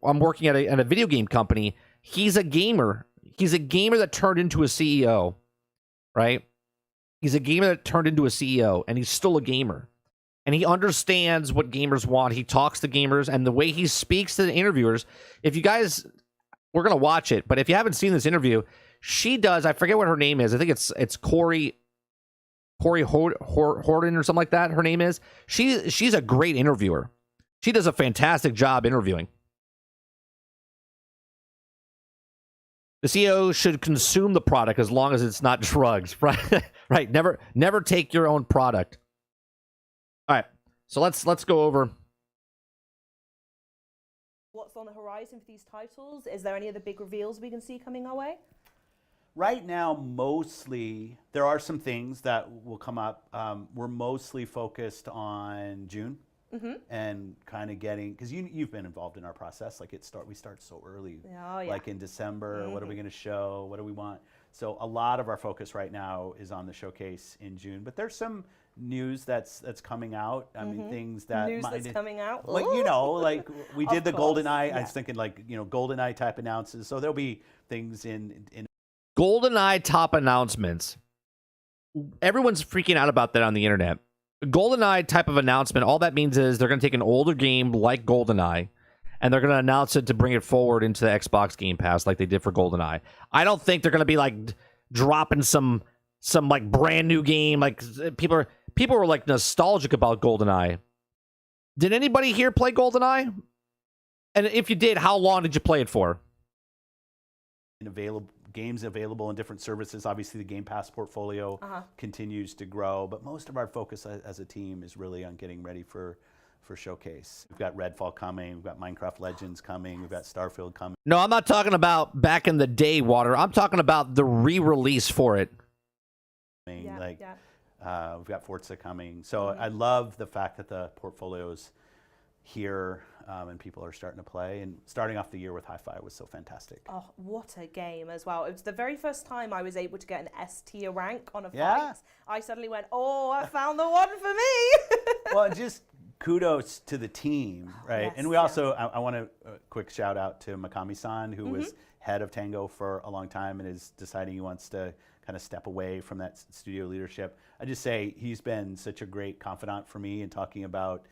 working at a video game company. He's a gamer. He's a gamer that turned into a CEO, right? He's a gamer that turned into a CEO, and he's still a gamer. And he understands what gamers want. He talks to gamers, and the way he speaks to the interviewers. If you guys, we're gonna watch it, but if you haven't seen this interview, she does. I forget what her name is. I think it's Corey Horton or something like that. Her name is. She's a great interviewer. She does a fantastic job interviewing. The CEO should consume the product as long as it's not drugs, right? Right. Never take your own product. All right. So let's go over what's on the horizon for these titles. Is there any other big reveals we can see coming our way? Right now, mostly, there are some things that will come up. We're mostly focused on June and kind of getting, because you've been involved in our process. Like we start so early, like in December. What are we going to show? What do we want? So a lot of our focus right now is on the showcase in June. But there's some news that's coming out. I mean, things that news that's coming out. Like like we did the GoldenEye. Yeah. I was thinking like GoldenEye type announces. So there'll be things in GoldenEye top announcements. Everyone's freaking out about that on the internet. GoldenEye type of announcement, all that means is they're going to take an older game like GoldenEye, and they're going to announce it to bring it forward into the Xbox Game Pass like they did for GoldenEye. I don't think they're going to be like dropping some like brand new game. Like people were like nostalgic about GoldenEye. Did anybody here play GoldenEye? And if you did, how long did you play it for? available games available in different services. Obviously, the Game Pass portfolio continues to grow, but most of our focus as a team is really on getting ready for Showcase. We've got Redfall coming, we've got Minecraft Legends coming, we've got Starfield coming. No, I'm not talking about back in the day, Water. I'm talking about the re-release for it. We've got Forza coming. So I love the fact that the portfolio's here and people are starting to play. And starting off the year with Hi-Fi was so fantastic. Oh, what a game as well. It was the very first time I was able to get an S tier rank on a Yeah. fight. I suddenly went, oh, I found the one for me. Well, just kudos to the team, right? Yes, and we also, I want to quick shout out to Makami-san, who was head of Tango for a long time and is deciding he wants to kind of step away from that studio leadership. I just say he's been such a great confidant for me in talking about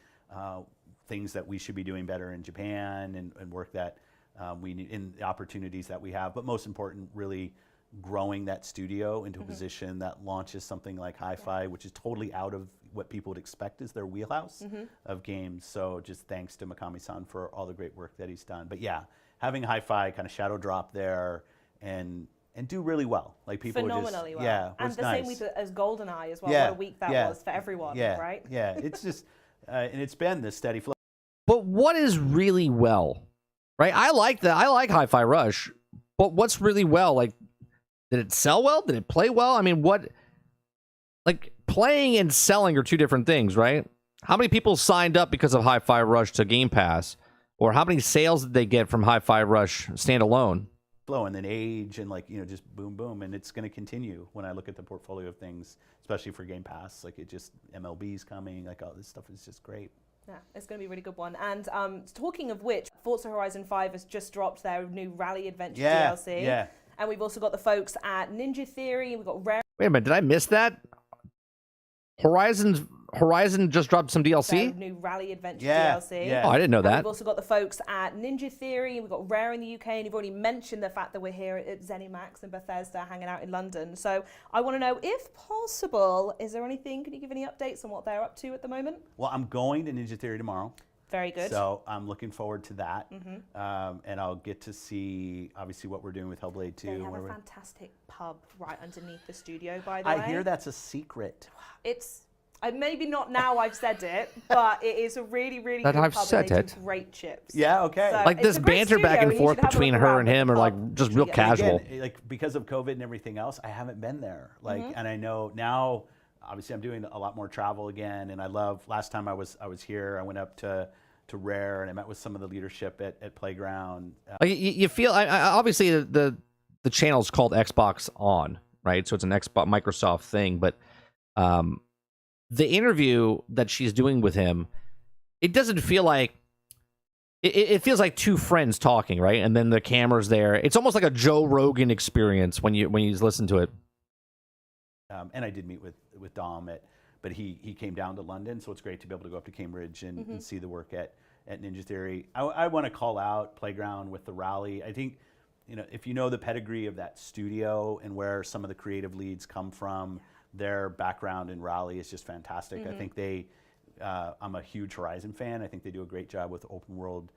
things that we should be doing better in Japan and work that we need in the opportunities that we have. But most important, really growing that studio into a position that launches something like Hi-Fi, which is totally out of what people would expect is their wheelhouse of games. So just thanks to Makami-san for all the great work that he's done. But yeah, having Hi-Fi kind of shadow drop there and do really well. Like people Phenomenally just, well. yeah, And was the nice. same with as GoldenEye as well. Yeah, What a week that yeah, was for everyone, yeah, right? Yeah, it's just, and it's been this steady flow. But what is really well, right? I like that. I like Hi-Fi Rush, but what's really well? Like, did it sell well? Did it play well? I mean, what? Like, playing and selling are two different things, right? How many people signed up because of Hi-Fi Rush to Game Pass? Or how many sales did they get from Hi-Fi Rush standalone? Flow and then age and just boom, boom. And it's going to continue when I look at the portfolio of things, especially for Game Pass. Like it just, MLB's coming, like all this stuff is just great. Yeah, it's going to be a really good one. And talking of which, Forza Horizon 5 has just dropped their new Rally Adventure DLC. Yeah. And we've also got the folks at Ninja Theory. We've got Rare. Wait a minute, did I miss that? Horizon just dropped some DLC? Their new Rally Adventure DLC. Yeah. Oh, I didn't know And that. we've also got the folks at Ninja Theory. We've got Rare in the UK, and you've already mentioned the fact that we're here at ZeniMax and Bethesda hanging out in London. So I want to know, if possible, is there anything, can you give any updates on what they're up to at the moment? Well, I'm going to Ninja Theory tomorrow. Very good. So I'm looking forward to that. And I'll get to see, obviously, what we're doing with Hellblade 2. They have a fantastic pub right underneath the studio, by the way. I hear that's a secret. It's... maybe not now I've said it, but it is a really, really That good I've pub said and they it. do great chips. Yeah, okay. So Like it's this a great banter back studio, and you forth should have a between look her around and at him the are like pub. just You real should get- casual. Again, like because of COVID and everything else, I haven't been there. Like, and I know now, obviously, I'm doing a lot more travel again. And I love. Last time I was here, I went up to Rare and I met with some of the leadership at Playground. Like you feel, obviously the channel's called Xbox On, right? So it's an Xbox Microsoft thing, but the interview that she's doing with him, it doesn't feel like it feels like two friends talking, right? And then the camera's there. It's almost like a Joe Rogan experience when you listen to it. And I did meet with Dom but he came down to London, so it's great to be able to go up to Cambridge and see the work at Ninja Theory. I want to call out Playground with the Rally. I think, if you know the pedigree of that studio and where some of the creative leads come from, their background in Rally is just fantastic. I think I'm a huge Horizon fan. I think they do a great job with open world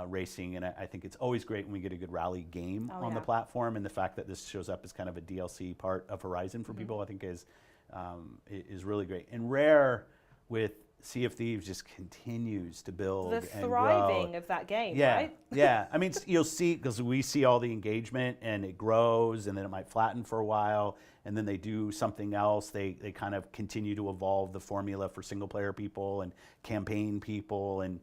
racing, and I think it's always great when we get a good Rally game on the platform, and the fact that this shows up as kind of a DLC part of Horizon for people, I think is really great. And Rare with Sea of Thieves just continues to build The and thriving grow. of that game, Yeah, right? yeah. I mean, you'll see, because we see all the engagement and it grows and then it might flatten for a while and then they do something else. They kind of continue to evolve the formula for single player people and campaign people, and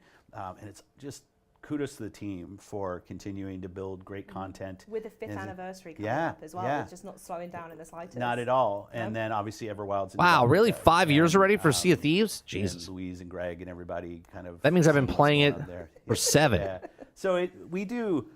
it's just kudos to the team for continuing to build great content. With the 5th anniversary coming Yeah, up as well. yeah. It's just not slowing down in the slightest. Not at all. And then obviously Everwild's in Wow, development really? there. 5 years And, already for Sea of Thieves? Jesus. And Louise and Greg and everybody kind of. That means I've been seeing what's playing going it on there. for 7. Yeah. So we do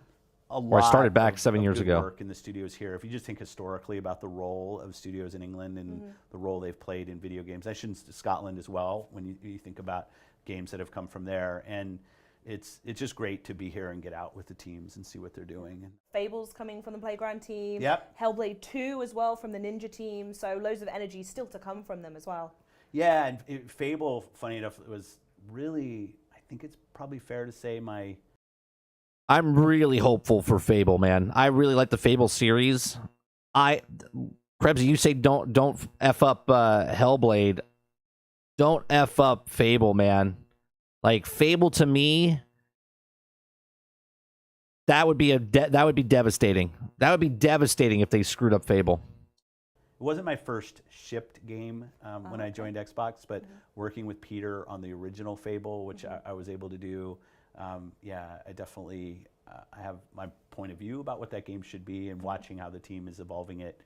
a lot. Or I started back of 7 years good ago. Work in the studios here. If you just think historically about the role of studios in England and the role they've played in video games, I shouldn't Scotland as well. When you think about games that have come from there, and it's just great to be here and get out with the teams and see what they're doing. Fable's coming from the Playground team. Yep. Hellblade 2 as well from the Ninja team. So loads of energy still to come from them as well. Yeah, and Fable, funny enough, was really, I think it's probably fair to say, my I'm really hopeful for Fable, man. I really like the Fable series. Krebs, you say don't f up Hellblade. Don't f up Fable, man. Like Fable to me, that would be devastating. That would be devastating if they screwed up Fable. It wasn't my first shipped game when I joined Xbox, but working with Peter on the original Fable, which I was able to do, yeah, I definitely I have my point of view about what that game should be, and watching how the team is evolving it.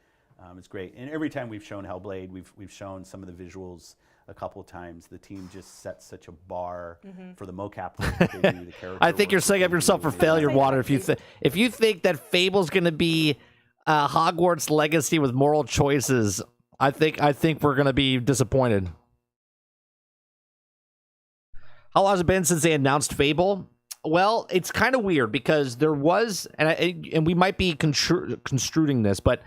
It's great. And every time we've shown Hellblade, we've shown some of the visuals a couple of times. The team just sets such a bar for the mocap work that they do, the character I think work you're that setting they up yourself do. for failure, Water. If you think that Fable's going to be Hogwarts Legacy with moral choices, I think we're going to be disappointed. How long has it been since they announced Fable? Well, it's kind of weird because there was, and we might be construing this, but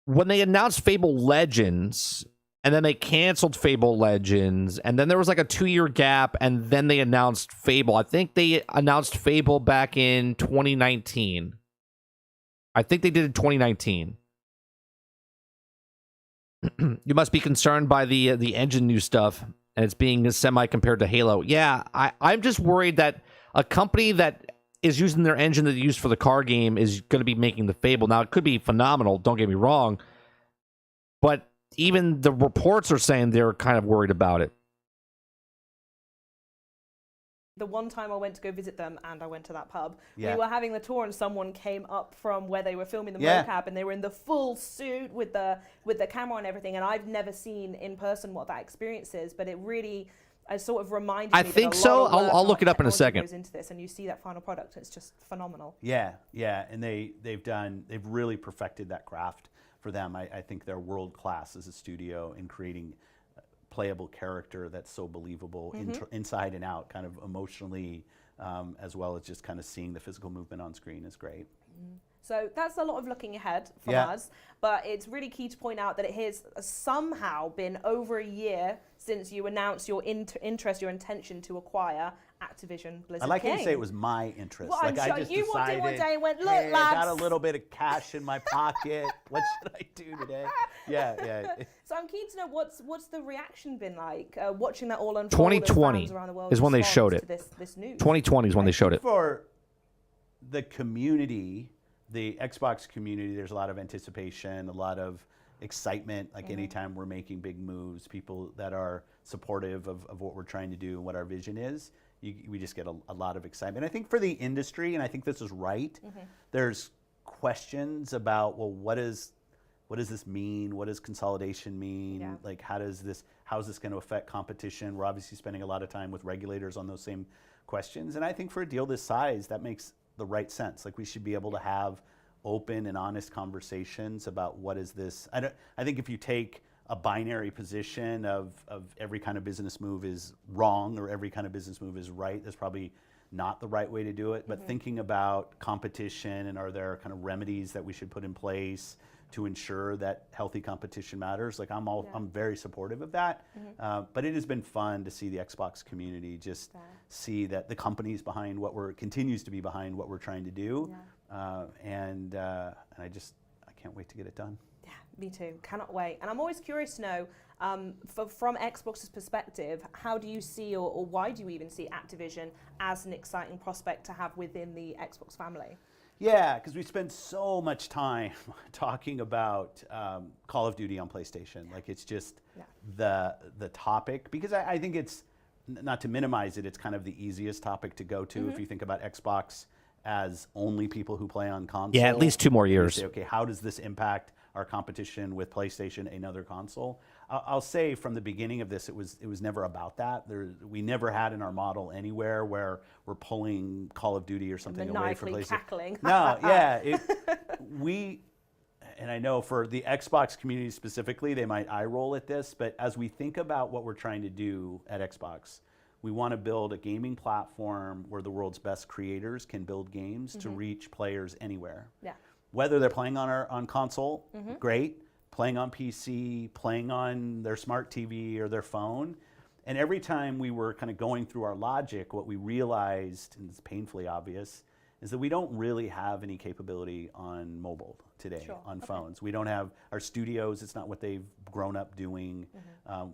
when they announced Fable Legends, and then they canceled Fable Legends, and then there was like a 2-year gap, and then they announced Fable. I think they announced Fable back in 2019. I think they did in 2019. You must be concerned by the engine new stuff, and it's being semi-compared to Halo. Yeah, I'm just worried that a company that is using their engine that they used for the car game is going to be making the Fable. Now, it could be phenomenal, don't get me wrong, but even the reports are saying they're kind of worried about it. The one time I went to go visit them, and I went to that pub, Yeah. we were having the tour, and someone came up from where they were filming the Yeah. mocap, and they were in the full suit with the camera and everything. And I've never seen in person what that experience is, but it really sort of reminded me. I think that a so. lot of work I'll and look it up in a technology second. goes into this, and you see that final product, and it's just phenomenal. Yeah, and they've really perfected that craft for them. I think they're world class as a studio in creating playable character that's so believable inside and out, kind of emotionally, as well as just kind of seeing the physical movement on screen is great. So that's a lot of looking ahead from Yeah. us, but it's really key to point out that it has somehow been over a year since you announced your interest, your intention to acquire Activision Blizzard I like how King. you say it was my interest. Well, like I'm I sure just you walked in decided, one day and went, "Look, hey, I got a lads." little bit of cash in my pocket. What should I do today? Yeah. So I'm keen to know what's the reaction been like watching that all unfold. 2020 as fans around the world is when they respond showed to it. This news. 2020 is when they showed it. For the community, the Xbox community, there's a lot of anticipation, a lot of excitement. Like anytime we're making big moves, people that are supportive of what we're trying to do and what our vision is, we just get a lot of excitement. I think for the industry, and I think this is right, there's questions about, well, what does this mean? What does consolidation mean? Yeah. Like, how is this going to affect competition? We're obviously spending a lot of time with regulators on those same questions. And I think for a deal this size, that makes the right sense. Like, we should be able to have open and honest conversations about what is this. I think if you take a binary position of every kind of business move is wrong or every kind of business move is right, that's probably not the right way to do it. But thinking about competition, and are there kind of remedies that we should put in place to ensure that healthy competition matters, like I'm very supportive of that. But it has been fun to see the Xbox community just see that the company's behind continues to be behind what we're trying to do. And I can't wait to get it done. Yeah, me too. Cannot wait. And I'm always curious to know, from Xbox's perspective, how do you see, or why do you even see Activision as an exciting prospect to have within the Xbox family? Yeah, because we spend so much time talking about Call of Duty on PlayStation. Like, it's just the topic, because I think it's, not to minimize it, it's kind of the easiest topic to go to if you think about Xbox as only people who play on console. Yeah, at least 2 more years. Say, okay, how does this impact our competition with PlayStation, another console? I'll say from the beginning of this, it was never about that. We never had in our model anywhere where we're pulling Call of Duty or something away from PlayStation. Cackling. No, yeah, and I know for the Xbox community specifically, they might eye roll at this, but as we think about what we're trying to do at Xbox, we want to build a gaming platform where the world's best creators can build games to reach players anywhere. Yeah. Whether they're playing on console, great, playing on PC, playing on their smart TV or their phone. And every time we were kind of going through our logic, what we realized, and it's painfully obvious, is that we don't really have any capability on mobile today, on phones. We don't have our studios, it's not what they've grown up doing.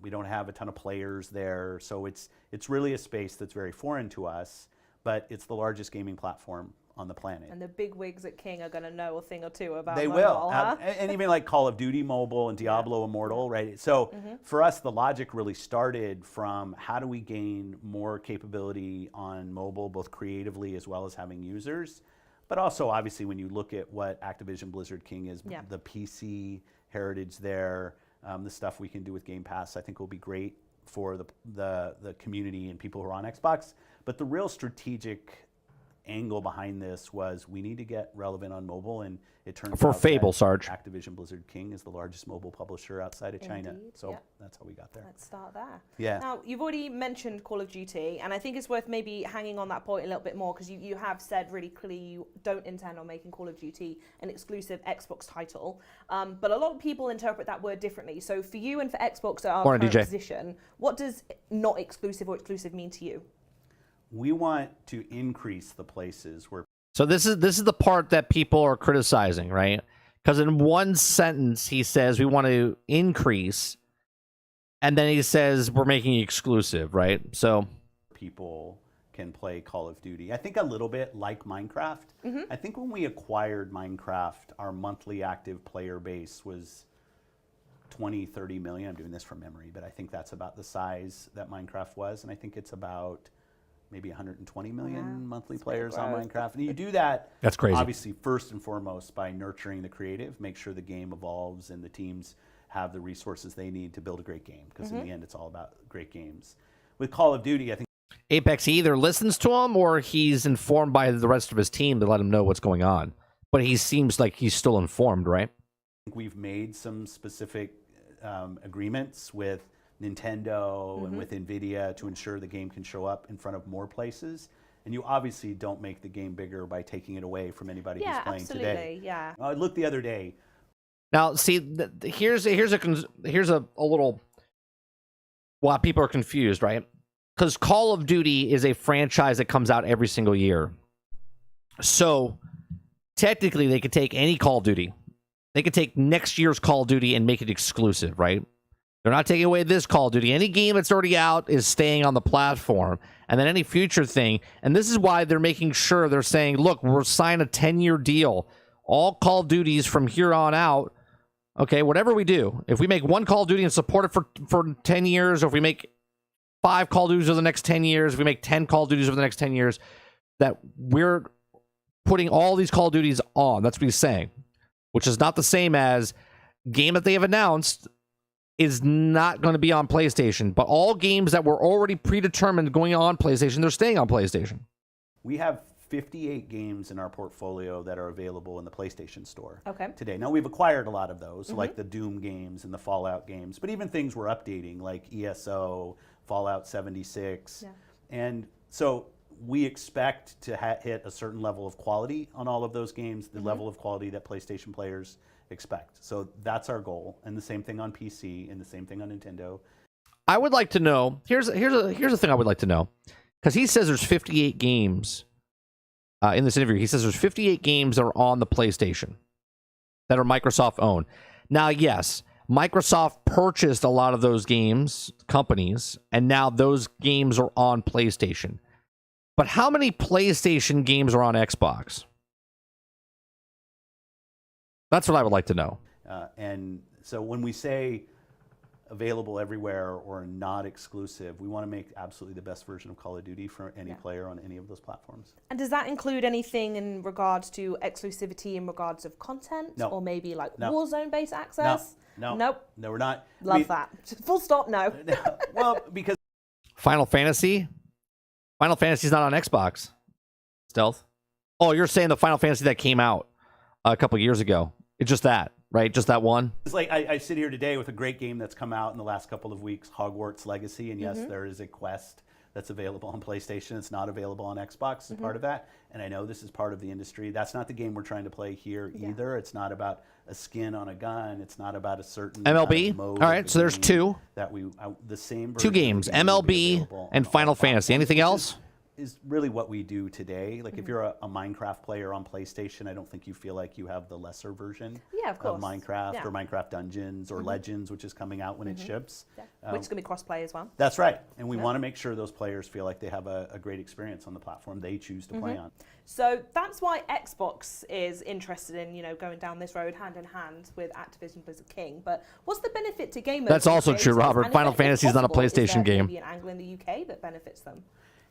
We don't have a ton of players there. So it's really a space that's very foreign to us, but it's the largest gaming platform on the planet. And the big wigs at King are going to know a thing or two about They mobile, will. huh? And even like Call of Duty Mobile and Diablo Immortal, right? So for us, the logic really started from how do we gain more capability on mobile, both creatively as well as having users. But also, obviously, when you look at what Activision Blizzard King is, the PC heritage there, the stuff we can do with Game Pass, I think will be great for the community and people who are on Xbox. But the real strategic angle behind this was we need to get relevant on mobile, and it turns For out Fable, that Sarge. Activision Blizzard King is the largest mobile publisher outside of China. Indeed, So that's how we got there. Let's start there. Yeah. Now, you've already mentioned Call of Duty, and I think it's worth maybe hanging on that point a little bit more, because you have said really clearly you don't intend on making Call of Duty an exclusive Xbox title. But a lot of people interpret that word differently. So for you and for Xbox at our Morning, current DJ. position, what does not exclusive or exclusive mean to you? We want to increase the places where So this is the part that people are criticizing, right? Because in one sentence he says we want to increase, and then he says we're making it exclusive, right? So people can play Call of Duty. I think a little bit like Minecraft. I think when we acquired Minecraft, our monthly active player base was 20, 30 million. I'm doing this from memory, but I think that's about the size that Minecraft was. And I think it's about maybe 120 million monthly players on Minecraft. And you do that, That's crazy. obviously, first and foremost, by nurturing the creative, make sure the game evolves and the teams have the resources they need to build a great game. Because in the end, it's all about great games. With Call of Duty, I think Apex either listens to him or he's informed by the rest of his team to let him know what's going on. But he seems like he's still informed, right? we've made some specific agreements with Nintendo and with NVIDIA to ensure the game can show up in front of more places. And you obviously don't make the game bigger by taking it away from anybody who's playing today. Yeah, I looked the other day. Now, see, here's a little why people are confused, right? Because Call of Duty is a franchise that comes out every single year. So technically, they could take any Call of Duty. They could take next year's Call of Duty and make it exclusive, right? They're not taking away this Call of Duty. Any game that's already out is staying on the platform. And then any future thing, and this is why they're making sure they're saying, look, we'll sign a 10-year deal. All Call of Duties from here on out, okay, whatever we do, if we make one Call of Duty and support it for 10 years, or if we make 5 Call of Duties over the next 10 years, if we make 10 Call of Duties over the next 10 years, that we're putting all these Call of Duties on. That's what he's saying, which is not the same as game that they have announced is not going to be on PlayStation, but all games that were already predetermined going on PlayStation, they're staying on PlayStation. We have 58 games in our portfolio that are available in the PlayStation Store Okay. today. Now, we've acquired a lot of those, like the Doom games and the Fallout games, but even things we're updating, like ESO, Fallout 76. Yeah. And so we expect to hit a certain level of quality on all of those games, the level of quality that PlayStation players expect. So that's our goal, and the same thing on PC, and the same thing on Nintendo. I would like to know. Here's a thing I would like to know, because he says there's 58 games in this interview. He says there's 58 games that are on the PlayStation that are Microsoft owned. Now, yes, Microsoft purchased a lot of those companies, and now those games are on PlayStation. But how many PlayStation games are on Xbox? That's what I would like to know. And so when we say available everywhere or not exclusive, we want to make absolutely the best version of Call of Duty for any player on any of those platforms. And does that include anything in regards to exclusivity in regards of content? No. Or maybe like No. Warzone-based access? No. Nope. No, we're not. Love that. Full stop, no. Well, because Final Fantasy? Final Fantasy's not on Xbox. Stealth? Oh, you're saying the Final Fantasy that came out a couple years ago. It's just that, right? Just that one? it's like I sit here today with a great game that's come out in the last couple of weeks, Hogwarts Legacy, and yes, there is a quest that's available on PlayStation. It's not available on Xbox as part of that, and I know this is part of the industry. That's not the game we're trying to play here either. It's not about a skin on a gun. It's not about a certain MLB? kind of mode All right, of so there's game two. That the same Two version of the games, game will be MLB available and on Final all Fantasy. platforms, Anything which else? is is really what we do today. Like if you're a Minecraft player on PlayStation, I don't think you feel like you have the lesser version Yeah, of course. Minecraft Yeah. or Minecraft Dungeons or Legends, which is coming out when it ships. Yeah. Which is going to be cross-play as well. That's right. And we want to make sure those players feel like they have a great experience on the platform they choose to play on. So that's why Xbox is interested in, going down this road hand in hand with Activision Blizzard King. But what's the benefit to gamers? That's and also true, creators? Robert. And Final if Fantasy is not a possible, is PlayStation there game. maybe an angle in the UK that benefits them?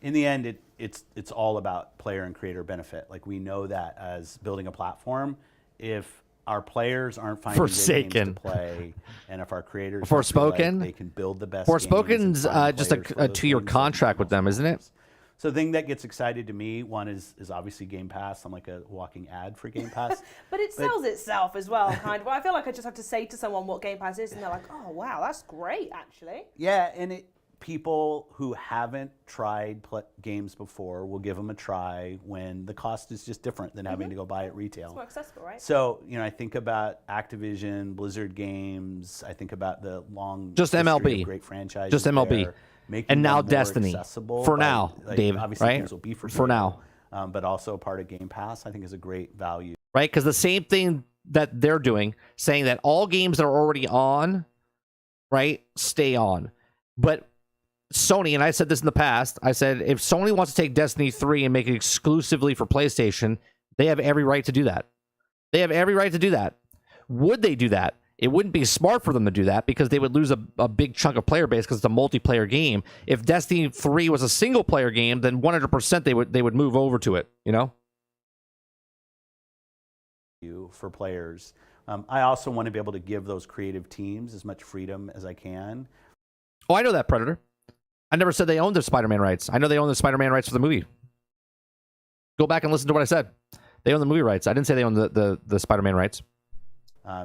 In the end, it's all about player and creator benefit. Like we know that as building a platform, if our players aren't finding great games Forsaken. to play, and if our creators Forspoken? feel like they can build the best Forspoken's games and find just players for a those 2-year games, then contract with them, isn't it? So the thing that gets excited to me, one is obviously Game Pass. I'm like a walking ad for Game Pass. But it sells itself as well, kind of. I feel like I just have to say to someone what Game Pass is, and they're like, oh, wow, that's great, actually. Yeah, and people who haven't tried games before will give them a try when the cost is just different than having to go buy it retail. It's more accessible, right? So, I think about Activision, Blizzard Games. I think about the long Just history of MLB. great franchises. Just MLB. there, making And now them more Destiny. accessible For by, now, like, Dave, obviously right? games will be For free, now. but also part of Game Pass, I think, is a great value. Right? Because the same thing that they're doing, saying that all games that are already on, right, stay on. But Sony, and I said this in the past, I said if Sony wants to take Destiny 3 and make it exclusively for PlayStation, they have every right to do that. They have every right to do that. Would they do that? It wouldn't be smart for them to do that because they would lose a big chunk of player base because it's a multiplayer game. If Destiny 3 was a single player game, then 100% they would move over to it, For players. I also want to be able to give those creative teams as much freedom as I can. Oh, I know that, Predator. I never said they owned the Spider-Man rights. I know they own the Spider-Man rights for the movie. Go back and listen to what I said. They own the movie rights. I didn't say they own the Spider-Man rights.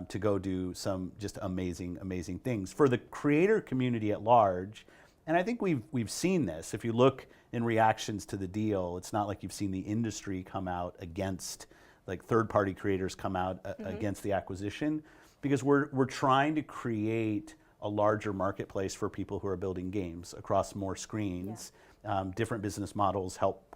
To go do some just amazing things for the creator community at large. And I think we've seen this. If you look in reactions to the deal, it's not like you've seen the industry come out against, like third-party creators come out against the acquisition, because we're trying to create a larger marketplace for people who are building games across more screens. Yeah. Different business models help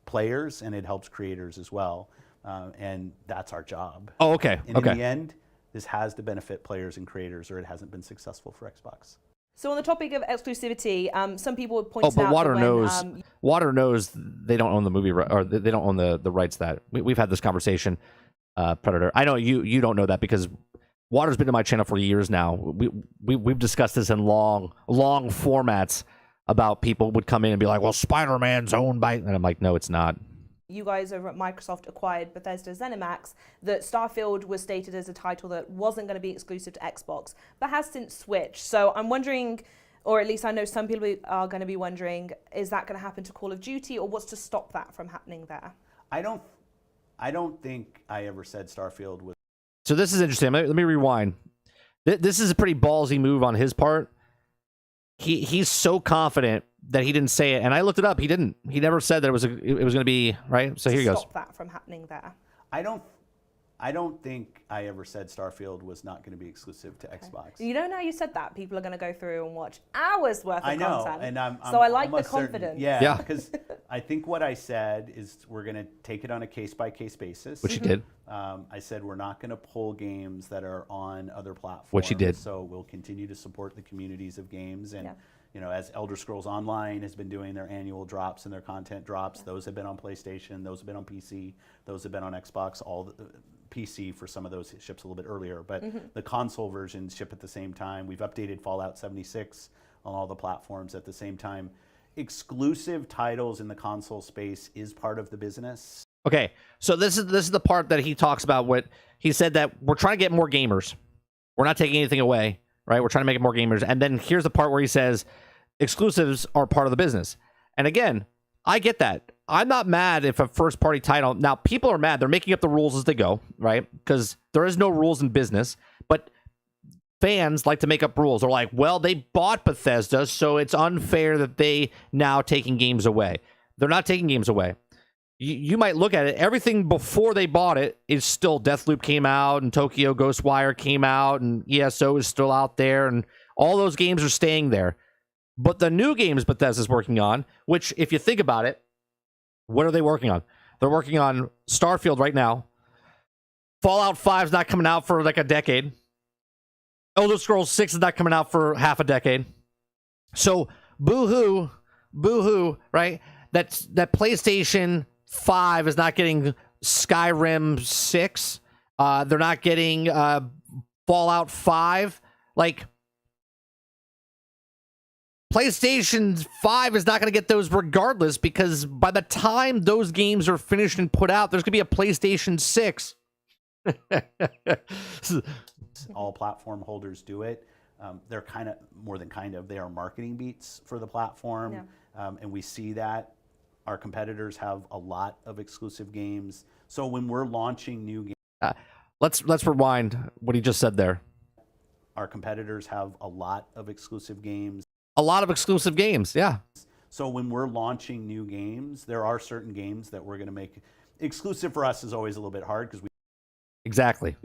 players, and it helps creators as well. And that's our job. Oh, okay. And in the end, this has to benefit players and creators, or it hasn't been successful for Xbox. So on the topic of exclusivity, some people would point out but Water that when, Water knows they don't own the movie, or they don't own the rights. That we've had this conversation, Predator. I know you don't know that because Water's been to my channel for years now. We've discussed this in long formats about people would come in and be like, well, Spider-Man's owned by, and I'm like, no, it's not. You guys over at Microsoft acquired Bethesda ZeniMax, that Starfield was stated as a title that wasn't going to be exclusive to Xbox, but has since switched. So I'm wondering, or at least I know some people are going to be wondering, is that going to happen to Call of Duty, or what's to stop that from happening there? I don't think I ever said Starfield was. So this is interesting. Let me rewind. This is a pretty ballsy move on his part. He's so confident that he didn't say it, and I looked it up. He didn't. He never said that it was going to be right. So here he goes. Stop that from happening there. I don't think I ever said Starfield was not going to be exclusive to Xbox. Now you said that, people are going to go through and watch hours worth of I know, content. and I'm so I like the almost certain- confidence. Yeah. Because I think what I said is we're going to take it on a case-by-case basis. Which he did. I said we're not going to pull games that are on other platforms. Which he did. So we'll continue to support the communities of games. And, as Elder Scrolls Online has been doing their annual drops and their content drops, those have been on PlayStation, those have been on PC, those have been on Xbox. PC for some of those ships a little bit earlier, but the console versions ship at the same time. We've updated Fallout 76 on all the platforms at the same time. Exclusive titles in the console space is part of the business. Okay, so this is the part that he talks about. What he said, that we're trying to get more gamers. We're not taking anything away, right? We're trying to make it more gamers. And then here's the part where he says exclusives are part of the business. And again, I get that. I'm not mad if a first-party title... Now, people are mad. They're making up the rules as they go, right? Because there is no rules in business. But fans like to make up rules. They're like, well, they bought Bethesda, so it's unfair that they now taking games away. They're not taking games away. You might look at it. Everything before they bought it is still... Deathloop came out, and Tokyo Ghostwire came out, and ESO is still out there, and all those games are staying there. But the new games Bethesda's working on, which, if you think about it, What are they working on? They're working on Starfield right now. Fallout 5 is not coming out for like a decade. Elder Scrolls 6 is not coming out for half a decade. So boo-hoo, right? That PlayStation 5 is not getting Skyrim 6. They're not getting Fallout 5. Like, PlayStation 5 is not going to get those regardless, because by the time those games are finished and put out, there's going to be a PlayStation 6. All platform holders do it. They're kind of, more than kind of, they are marketing beats for the platform. Yeah. And we see that. Our competitors have a lot of exclusive games. So when we're launching new games... Let's rewind what he just said there. Our competitors have a lot of exclusive games. A lot of exclusive games, yeah. So when we're launching new games, there are certain games that we're going to make exclusive. For us is always a little bit hard because we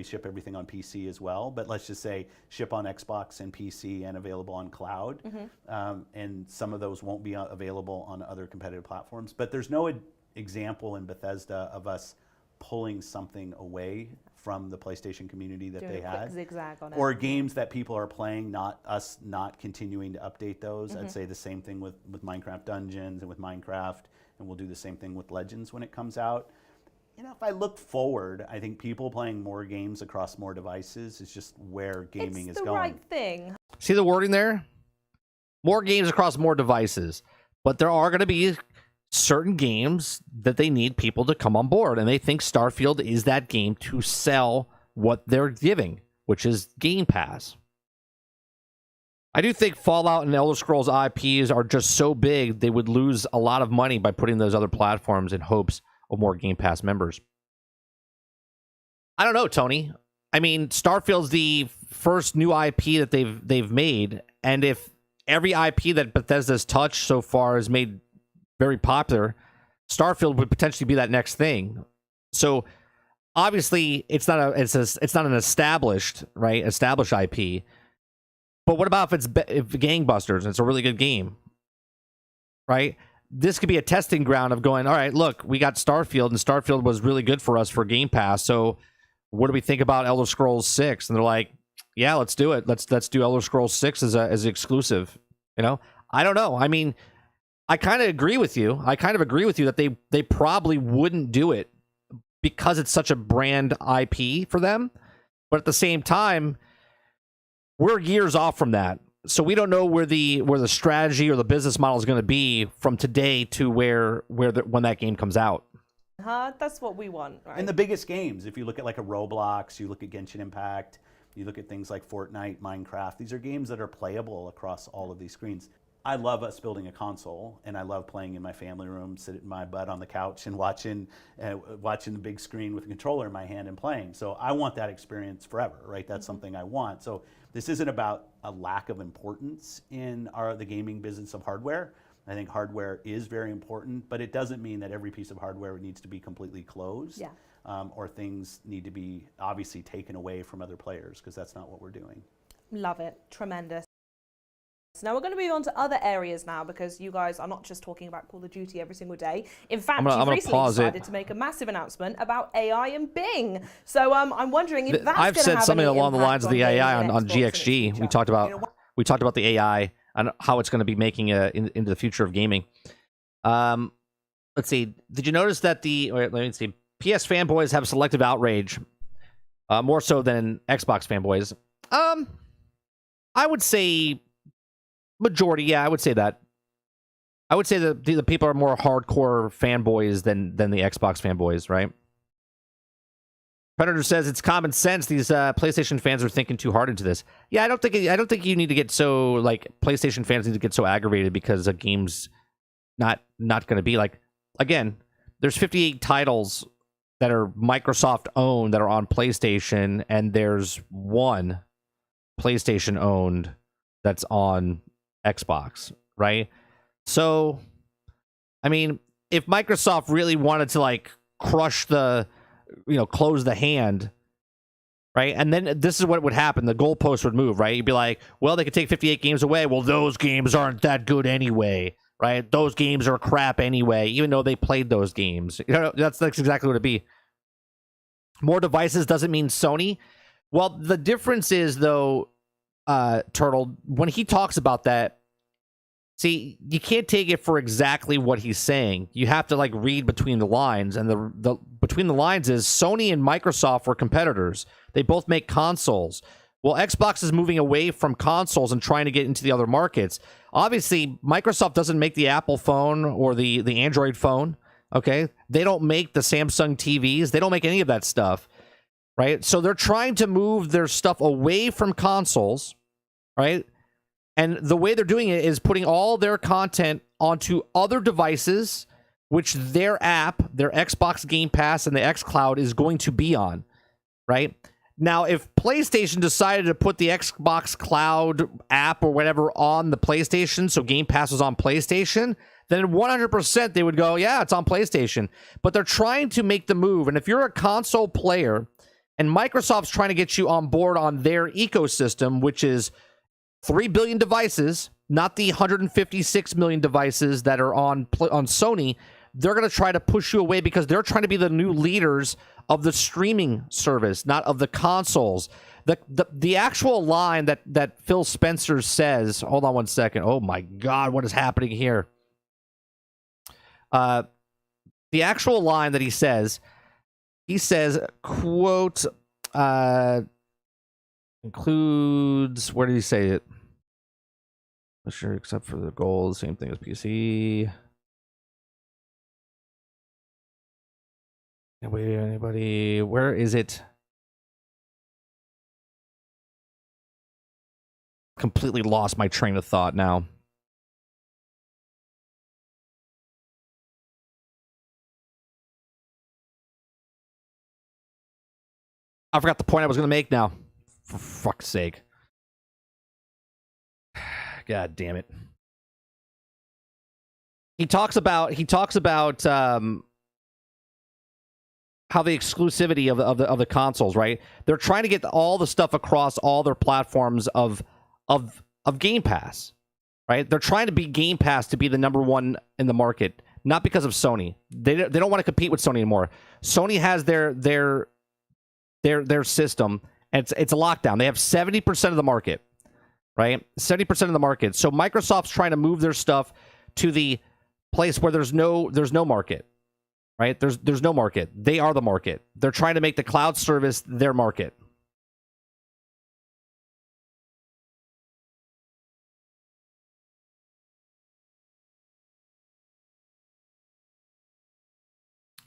ship everything on PC as well. But let's just say ship on Xbox and PC and available on cloud. Mm-hmm. And some of those won't be available on other competitive platforms. But there's no example in Bethesda of us pulling something away from the PlayStation community that they had, zigzag on it. Or games that people are playing, not us not continuing to update those. Mm-hmm. I'd say the same thing with Minecraft Dungeons and with Minecraft, and we'll do the same thing with Legends when it comes out. You know, if I look forward, I think people playing more games across more devices is just where gaming is going. It's the right thing. See the wording there? More games across more devices. But there are going to be certain games that they need people to come on board, and they think Starfield is that game to sell what they're giving, which is Game Pass. I do think Fallout and Elder Scrolls IPs are just so big they would lose a lot of money by putting those other platforms in hopes of more Game Pass members. I don't know, Tony. I mean, Starfield's the first new IP that they've made, and if every IP that Bethesda's touched so far is made very popular, Starfield would potentially be that next thing. So obviously it's not an established IP. But what about if Gangbusters and it's a really good game, right? This could be a testing ground of going, all right, look, we got Starfield, and Starfield was really good for us for Game Pass. So what do we think about Elder Scrolls 6? And they're like, yeah, let's do it. Let's do Elder Scrolls 6 as exclusive. You know, I don't know. I mean, I kind of agree with you. That they probably wouldn't do it because it's such a brand IP for them. But at the same time, we're years off from that. So we don't know where the strategy or the business model is going to be from today to when that game comes out. That's what we want, right? And the biggest games, if you look at like a Roblox, you look at Genshin Impact, you look at things like Fortnite, Minecraft, these are games that are playable across all of these screens. I love us building a console, and I love playing in my family room, sitting my butt on the couch and watching the big screen with a controller in my hand and playing. So I want that experience forever, right? That's something I want. So this isn't about a lack of importance in the gaming business of hardware. I think hardware is very important, but it doesn't mean that every piece of hardware needs to be completely closed, or things need to be obviously taken away from other players, because that's not what we're doing. Love it. Tremendous. Now we're going to move on to other areas now, because you guys are not just talking about Call of Duty every single day. In fact, you've recently decided to make a massive announcement about AI and Bing. So I'm wondering if that's going to have I've said something along the lines of the AI on GXG. We talked about the AI and how it's going to be making into the future of gaming. Let's see. Did you notice that let me see. PS fanboys have selective outrage, more so than Xbox fanboys? I would say majority, yeah, I would say that. I would say that the people are more hardcore fanboys than the Xbox fanboys, right? Predator says it's common sense. These PlayStation fans are thinking too hard into this. Yeah, I don't think you need to get so, like, PlayStation fans need to get so aggravated because a game's not going to be like. Again, there's 58 titles that are Microsoft owned that are on PlayStation, and there's one PlayStation owned that's on Xbox, right? So, I mean, if Microsoft really wanted to, like, crush close the hand, right? And then this is what would happen. The goalpost would move, right? You'd be like, well, they could take 58 games away. Well, those games aren't that good anyway. right? Those games are crap anyway, even though they played those games. You know, that's exactly what it'd be. More devices doesn't mean Sony. Well, the difference is, though, Turtle, when he talks about that, see, you can't take it for exactly what he's saying. You have to like read between the lines, and the between the lines is Sony and Microsoft were competitors. They both make consoles. Well, Xbox is moving away from consoles and trying to get into the other markets. Obviously, Microsoft doesn't make the Apple phone or the Android phone, okay? They don't make the Samsung TVs. They don't make any of that stuff, right? So they're trying to move their stuff away from consoles, right? And the way they're doing it is putting all their content onto other devices, which their app, their Xbox Game Pass and the xCloud is going to be on, right? Now, if PlayStation decided to put the Xbox Cloud app or whatever on the PlayStation, so Game Pass was on PlayStation, then 100% they would go, yeah, it's on PlayStation. But they're trying to make the move. And if you're a console player and Microsoft's trying to get you on board on their ecosystem, which is 3 billion devices, not the 156 million devices that are on Sony, they're going to try to push you away because they're trying to be the new leaders of the streaming service, not of the consoles. The actual line that Phil Spencer says, hold on one second. Oh my God, what is happening here? The actual line that he says, quote, includes, where did he say it? Sure, except for the goals, same thing as PC. Anybody, where is it? Completely lost my train of thought now. I forgot the point I was going to make now. For fuck's sake. God damn it. He talks about how the exclusivity of the consoles, right? They're trying to get all the stuff across all their platforms of Game Pass, right? They're trying to be Game Pass to be the number one in the market, not because of Sony. They don't want to compete with Sony anymore. Sony has their system, and it's a lockdown. They have 70% of the market, right? 70% of the market. So Microsoft's trying to move their stuff to the place where there's no market. Right? There's no market. They are the market. They're trying to make the cloud service their market.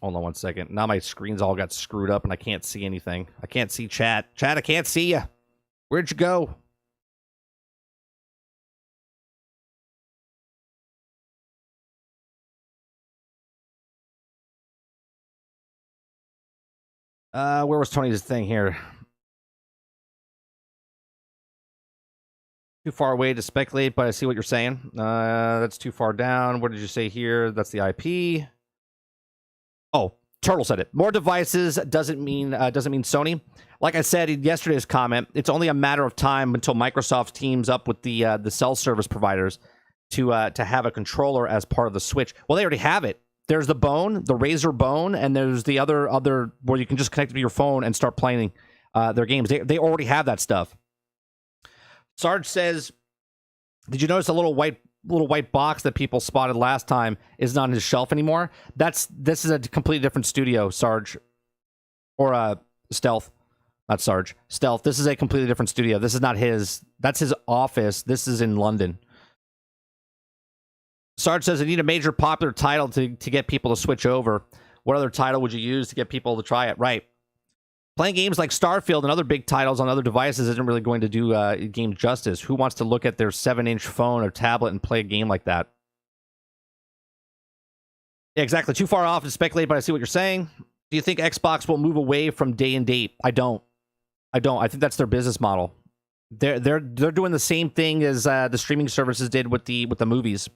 Hold on one second. Now my screen's all got screwed up and I can't see anything. I can't see chat. Chat, I can't see you. Where'd you go? Where was Tony's thing here? Too far away to speculate, but I see what you're saying. That's too far down. What did you say here? That's the IP. Oh, Turtle said it. More devices doesn't mean Sony. Like I said in yesterday's comment, it's only a matter of time until Microsoft teams up with the cell service providers to have a controller as part of the Switch. Well, they already have it. There's the Bone, the Razer Bone, and there's the other where you can just connect it to your phone and start playing their games. They already have that stuff. Sarge says, "Did you notice a little white box that people spotted last time is not on his shelf anymore?" This is a completely different studio, Sarge, or Stealth, not Sarge. Stealth. This is a completely different studio. This is not his. That's his office. This is in London. Sarge says, "I need a major popular title to get people to switch over. What other title would you use to get people to try it?" Right. Playing games like Starfield and other big titles on other devices isn't really going to do game justice. Who wants to look at their 7-inch phone or tablet and play a game like that? Yeah, exactly. Too far off to speculate, but I see what you're saying. Do you think Xbox will move away from day and date? I don't. I think that's their business model. They're doing the same thing as the streaming services did with the movies.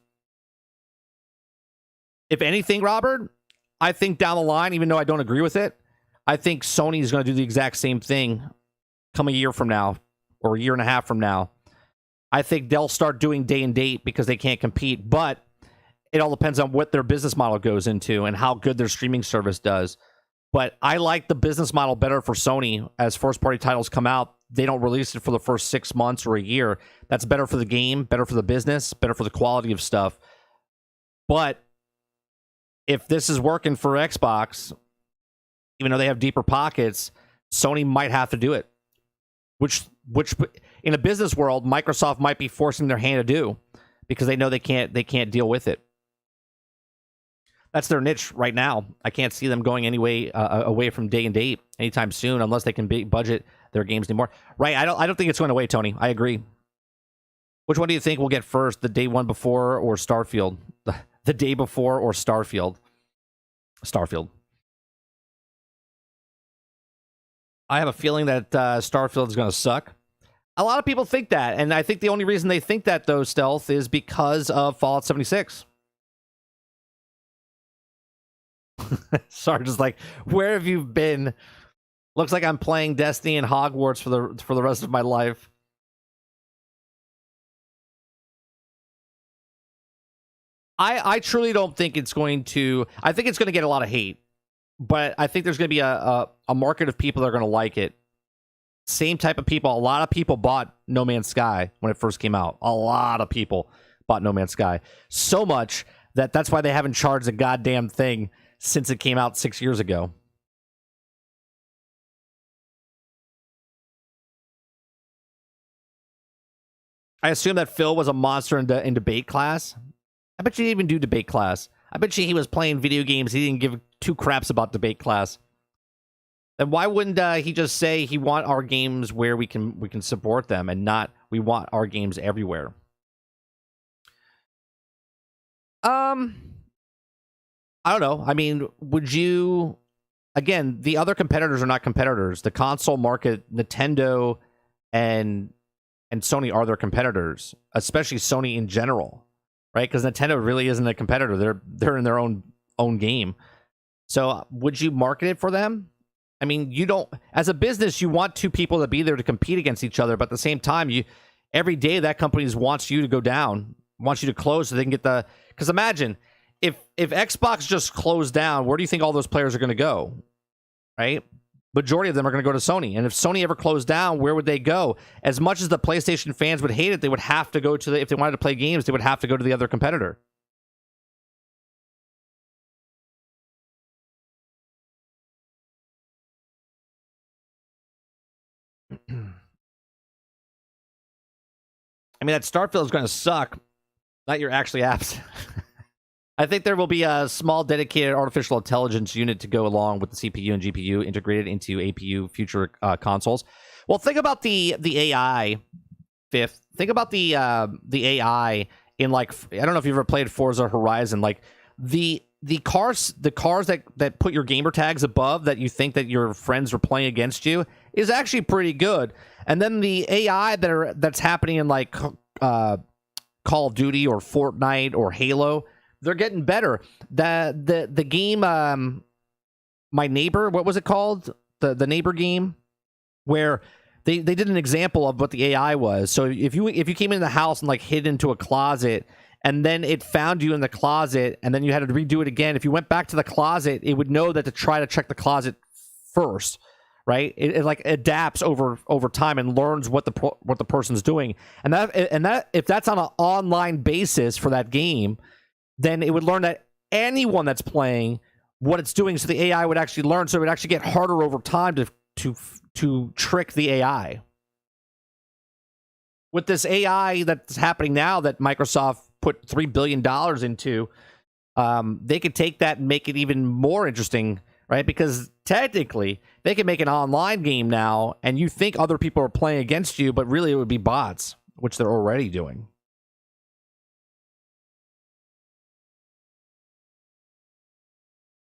If anything, Robert, I think down the line, even though I don't agree with it, I think Sony is going to do the exact same thing come a year from now or a year and a half from now. I think they'll start doing day and date because they can't compete. But it all depends on what their business model goes into and how good their streaming service does. But I like the business model better for Sony. As first-party titles come out, they don't release it for the first 6 months or a year. That's better for the game, better for the business, better for the quality of stuff. But if this is working for Xbox, even though they have deeper pockets, Sony might have to do it. Which in a business world, Microsoft might be forcing their hand to do because they know they can't deal with it. That's their niche right now. I can't see them going away from day and date anytime soon, unless they can budget their games anymore. Right? I don't think it's going away, Tony. I agree. Which one do you think we'll get first? The day one before or Starfield? The day before or Starfield? Starfield. I have a feeling that Starfield is going to suck. A lot of people think that, and I think the only reason they think that, though, Stealth, is because of Fallout 76. Sarge is like, where have you been? Looks like I'm playing Destiny and Hogwarts for the rest of my life. I truly don't think it's going to. I think it's going to get a lot of hate, but I think there's going to be a market of people that are going to like it. Same type of people. A lot of people bought No Man's Sky when it first came out. A lot of people bought No Man's Sky. So much that's why they haven't charged a goddamn thing since it came out 6 years ago. I assume that Phil was a monster in debate class. I bet you he didn't even do debate class. I bet you he was playing video games. He didn't give two craps about debate class. Then why wouldn't he just say he want our games where we can support them and not we want our games everywhere? I don't know. I mean, would you... Again, the other competitors are not competitors. The console market, Nintendo and Sony are their competitors, especially Sony in general, right? Because Nintendo really isn't a competitor. They're in their own game. So would you market it for them? I mean, you don't... As a business, you want two people to be there to compete against each other, but at the same time, every day that company wants you to go down, wants you to close so they can get the... Because imagine... If Xbox just closed down, where do you think all those players are going to go? Right? Majority of them are going to go to Sony. And if Sony ever closed down, where would they go? As much as the PlayStation fans would hate it, they would have to go to if they wanted to play games, they would have to go to the other competitor. I mean, that Starfield is going to suck. Not your actually apps. I think there will be a small dedicated artificial intelligence unit to go along with the CPU and GPU integrated into APU future consoles. Well, think about the AI, Fifth. Think about the AI in, like, I don't know if you've ever played Forza Horizon. Like the cars that put your gamer tags above that you think that your friends are playing against you is actually pretty good. And then the AI that's happening in like Call of Duty or Fortnite or Halo. They're getting better. The game, My Neighbor, what was it called? The Neighbor game, where they did an example of what the AI was. So if you came into the house and like hid into a closet, and then it found you in the closet, and then you had to redo it again. If you went back to the closet, it would know that to try to check the closet first, right? It like adapts over time and learns what the person's doing, and that if that's on an online basis for that game, then it would learn that anyone that's playing what it's doing, so the AI would actually learn, so it would actually get harder over time to trick the AI. With this AI that's happening now that Microsoft put $3 billion into, they could take that and make it even more interesting, right? Because technically, they can make an online game now, and you think other people are playing against you, but really it would be bots, which they're already doing.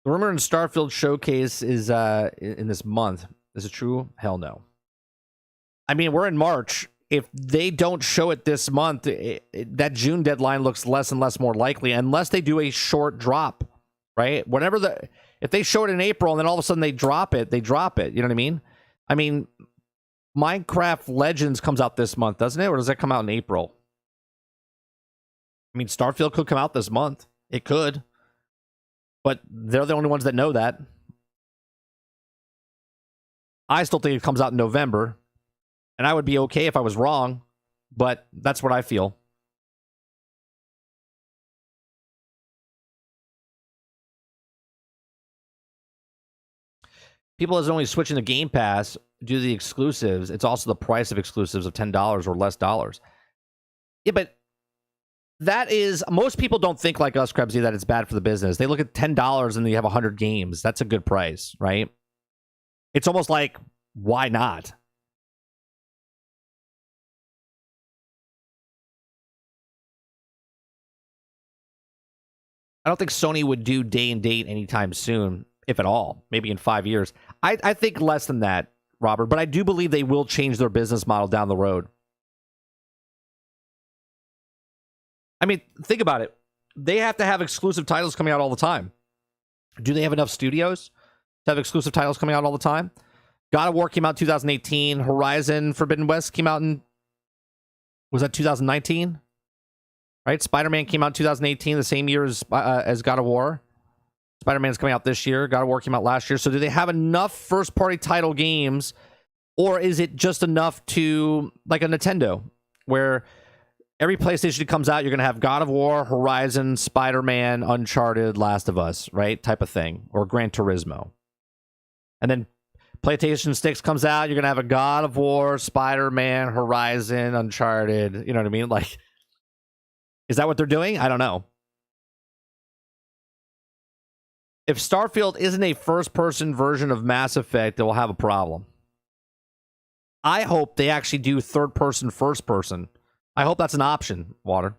The rumor in Starfield showcase is in this month. Is it true? Hell no. I mean, we're in March. If they don't show it this month, that June deadline looks less and less more likely, unless they do a short drop, right? If they show it in April and then all of a sudden they drop it. You know what I mean? I mean, Minecraft Legends comes out this month, doesn't it? Or does that come out in April? I mean, Starfield could come out this month. It could. But they're the only ones that know that. I still think it comes out in November. And I would be okay if I was wrong. But that's what I feel. People is only switching to Game Pass due to the exclusives. It's also the price of exclusives of $10 or less dollars. Yeah, but that is, most people don't think like us, Krebsy, that it's bad for the business. They look at $10 and you have 100 games. That's a good price, right? It's almost like, why not? I don't think Sony would do day and date anytime soon, if at all. Maybe in 5 years. I think less than that, Robert. But I do believe they will change their business model down the road. I mean, think about it. They have to have exclusive titles coming out all the time. Do they have enough studios to have exclusive titles coming out all the time? God of War came out in 2018. Horizon Forbidden West came out in... Was that 2019? Right? Spider-Man came out in 2018, the same year as God of War. Spider-Man's coming out this year. God of War came out last year. So do they have enough first-party title games, or is it just enough to, like a Nintendo, where every PlayStation that comes out, you're going to have God of War, Horizon, Spider-Man, Uncharted, Last of Us, right? Type of thing. Or Gran Turismo. And then PlayStation 6 comes out, you're going to have a God of War, Spider-Man, Horizon, Uncharted. You know what I mean? Like, is that what they're doing? I don't know. If Starfield isn't a first-person version of Mass Effect, they will have a problem. I hope they actually do third-person, first-person. I hope that's an option, Water.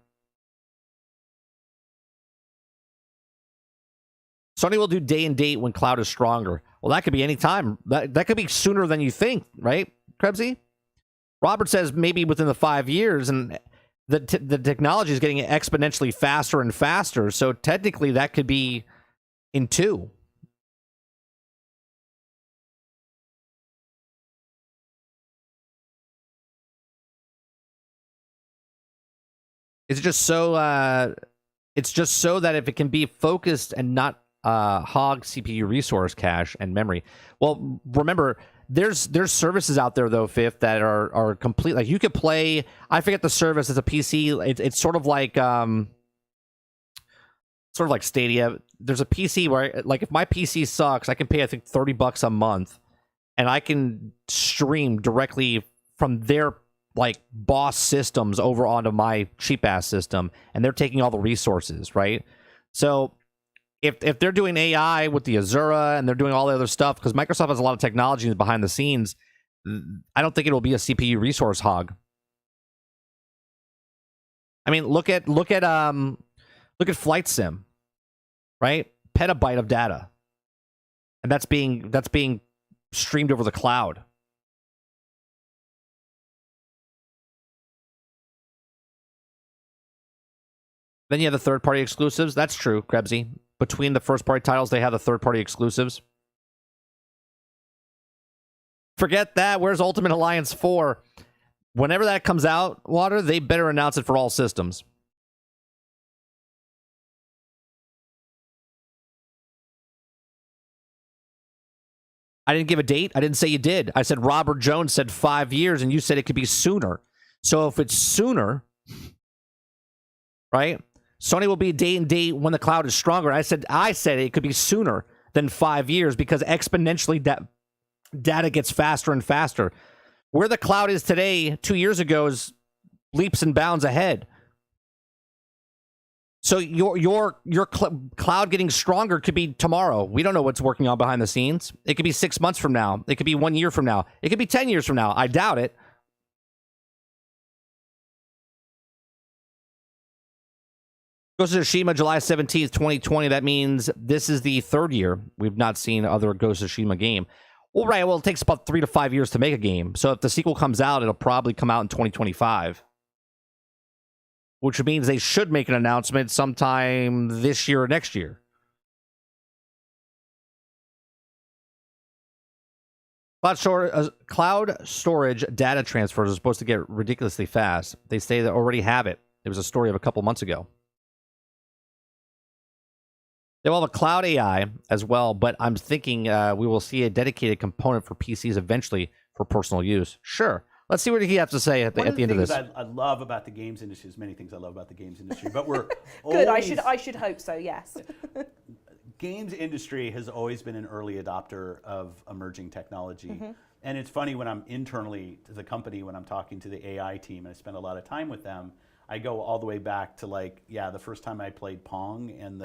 Sony will do day and date when cloud is stronger. Well, that could be any time. That could be sooner than you think, right, Krebsy? Robert says maybe within the 5 years, and the technology is getting exponentially faster and faster. So technically, that could be in 2. It's just so. It's just so that if it can be focused and not hog CPU resource cache and memory. Well, remember, there's services out there though, Fifth, that are complete. Like you could play. I forget the service. It's a PC. It's sort of like Stadia. There's a PC where, like, if my PC sucks, I can pay I think $30 a month, and I can stream directly from their like boss systems over onto my cheap ass system, and they're taking all the resources, right? So if they're doing AI with the Azura and they're doing all the other stuff, because Microsoft has a lot of technology behind the scenes, I don't think it will be a CPU resource hog. I mean, look at Flight Sim, right? Petabyte of data, and that's being streamed over the cloud. Then you have the third-party exclusives. That's true, Krebsy. Between the first-party titles, they have the third-party exclusives. Forget that. Where's Ultimate Alliance 4? Whenever that comes out, Water, they better announce it for all systems. I didn't give a date. I didn't say you did. I said Robert Jones said 5 years, and you said it could be sooner. So if it's sooner, right? Sony will be day and date when the cloud is stronger. I said it could be sooner than 5 years because exponentially data gets faster and faster. Where the cloud is today, 2 years ago, is leaps and bounds ahead. So your cloud getting stronger could be tomorrow. We don't know what's working on behind the scenes. It could be 6 months from now. It could be 1 year from now. It could be 10 years from now. I doubt it. Ghost of Tsushima, July 17th, 2020. That means this is the 3rd year we've not seen other Ghost of Tsushima game. Well, right. Well, it takes about 3 to 5 years to make a game. So if the sequel comes out, it'll probably come out in 2025. Which means they should make an announcement sometime this year or next year. Cloud storage data transfers are supposed to get ridiculously fast. They say they already have it. It was a story of a couple months ago. They will have a cloud AI as well, but I'm thinking we will see a dedicated component for PCs eventually for personal use. Sure. Let's see what he has to say at the end of this. I love about the games industry, there's many things I love about the games industry, but we're Good. always, I should hope so. Yes. games industry has always been an early adopter of emerging technology. And it's funny when I'm internally to the company, when I'm talking to the AI team, and I spend a lot of time with them, I go all the way back to like, the first time I played Pong and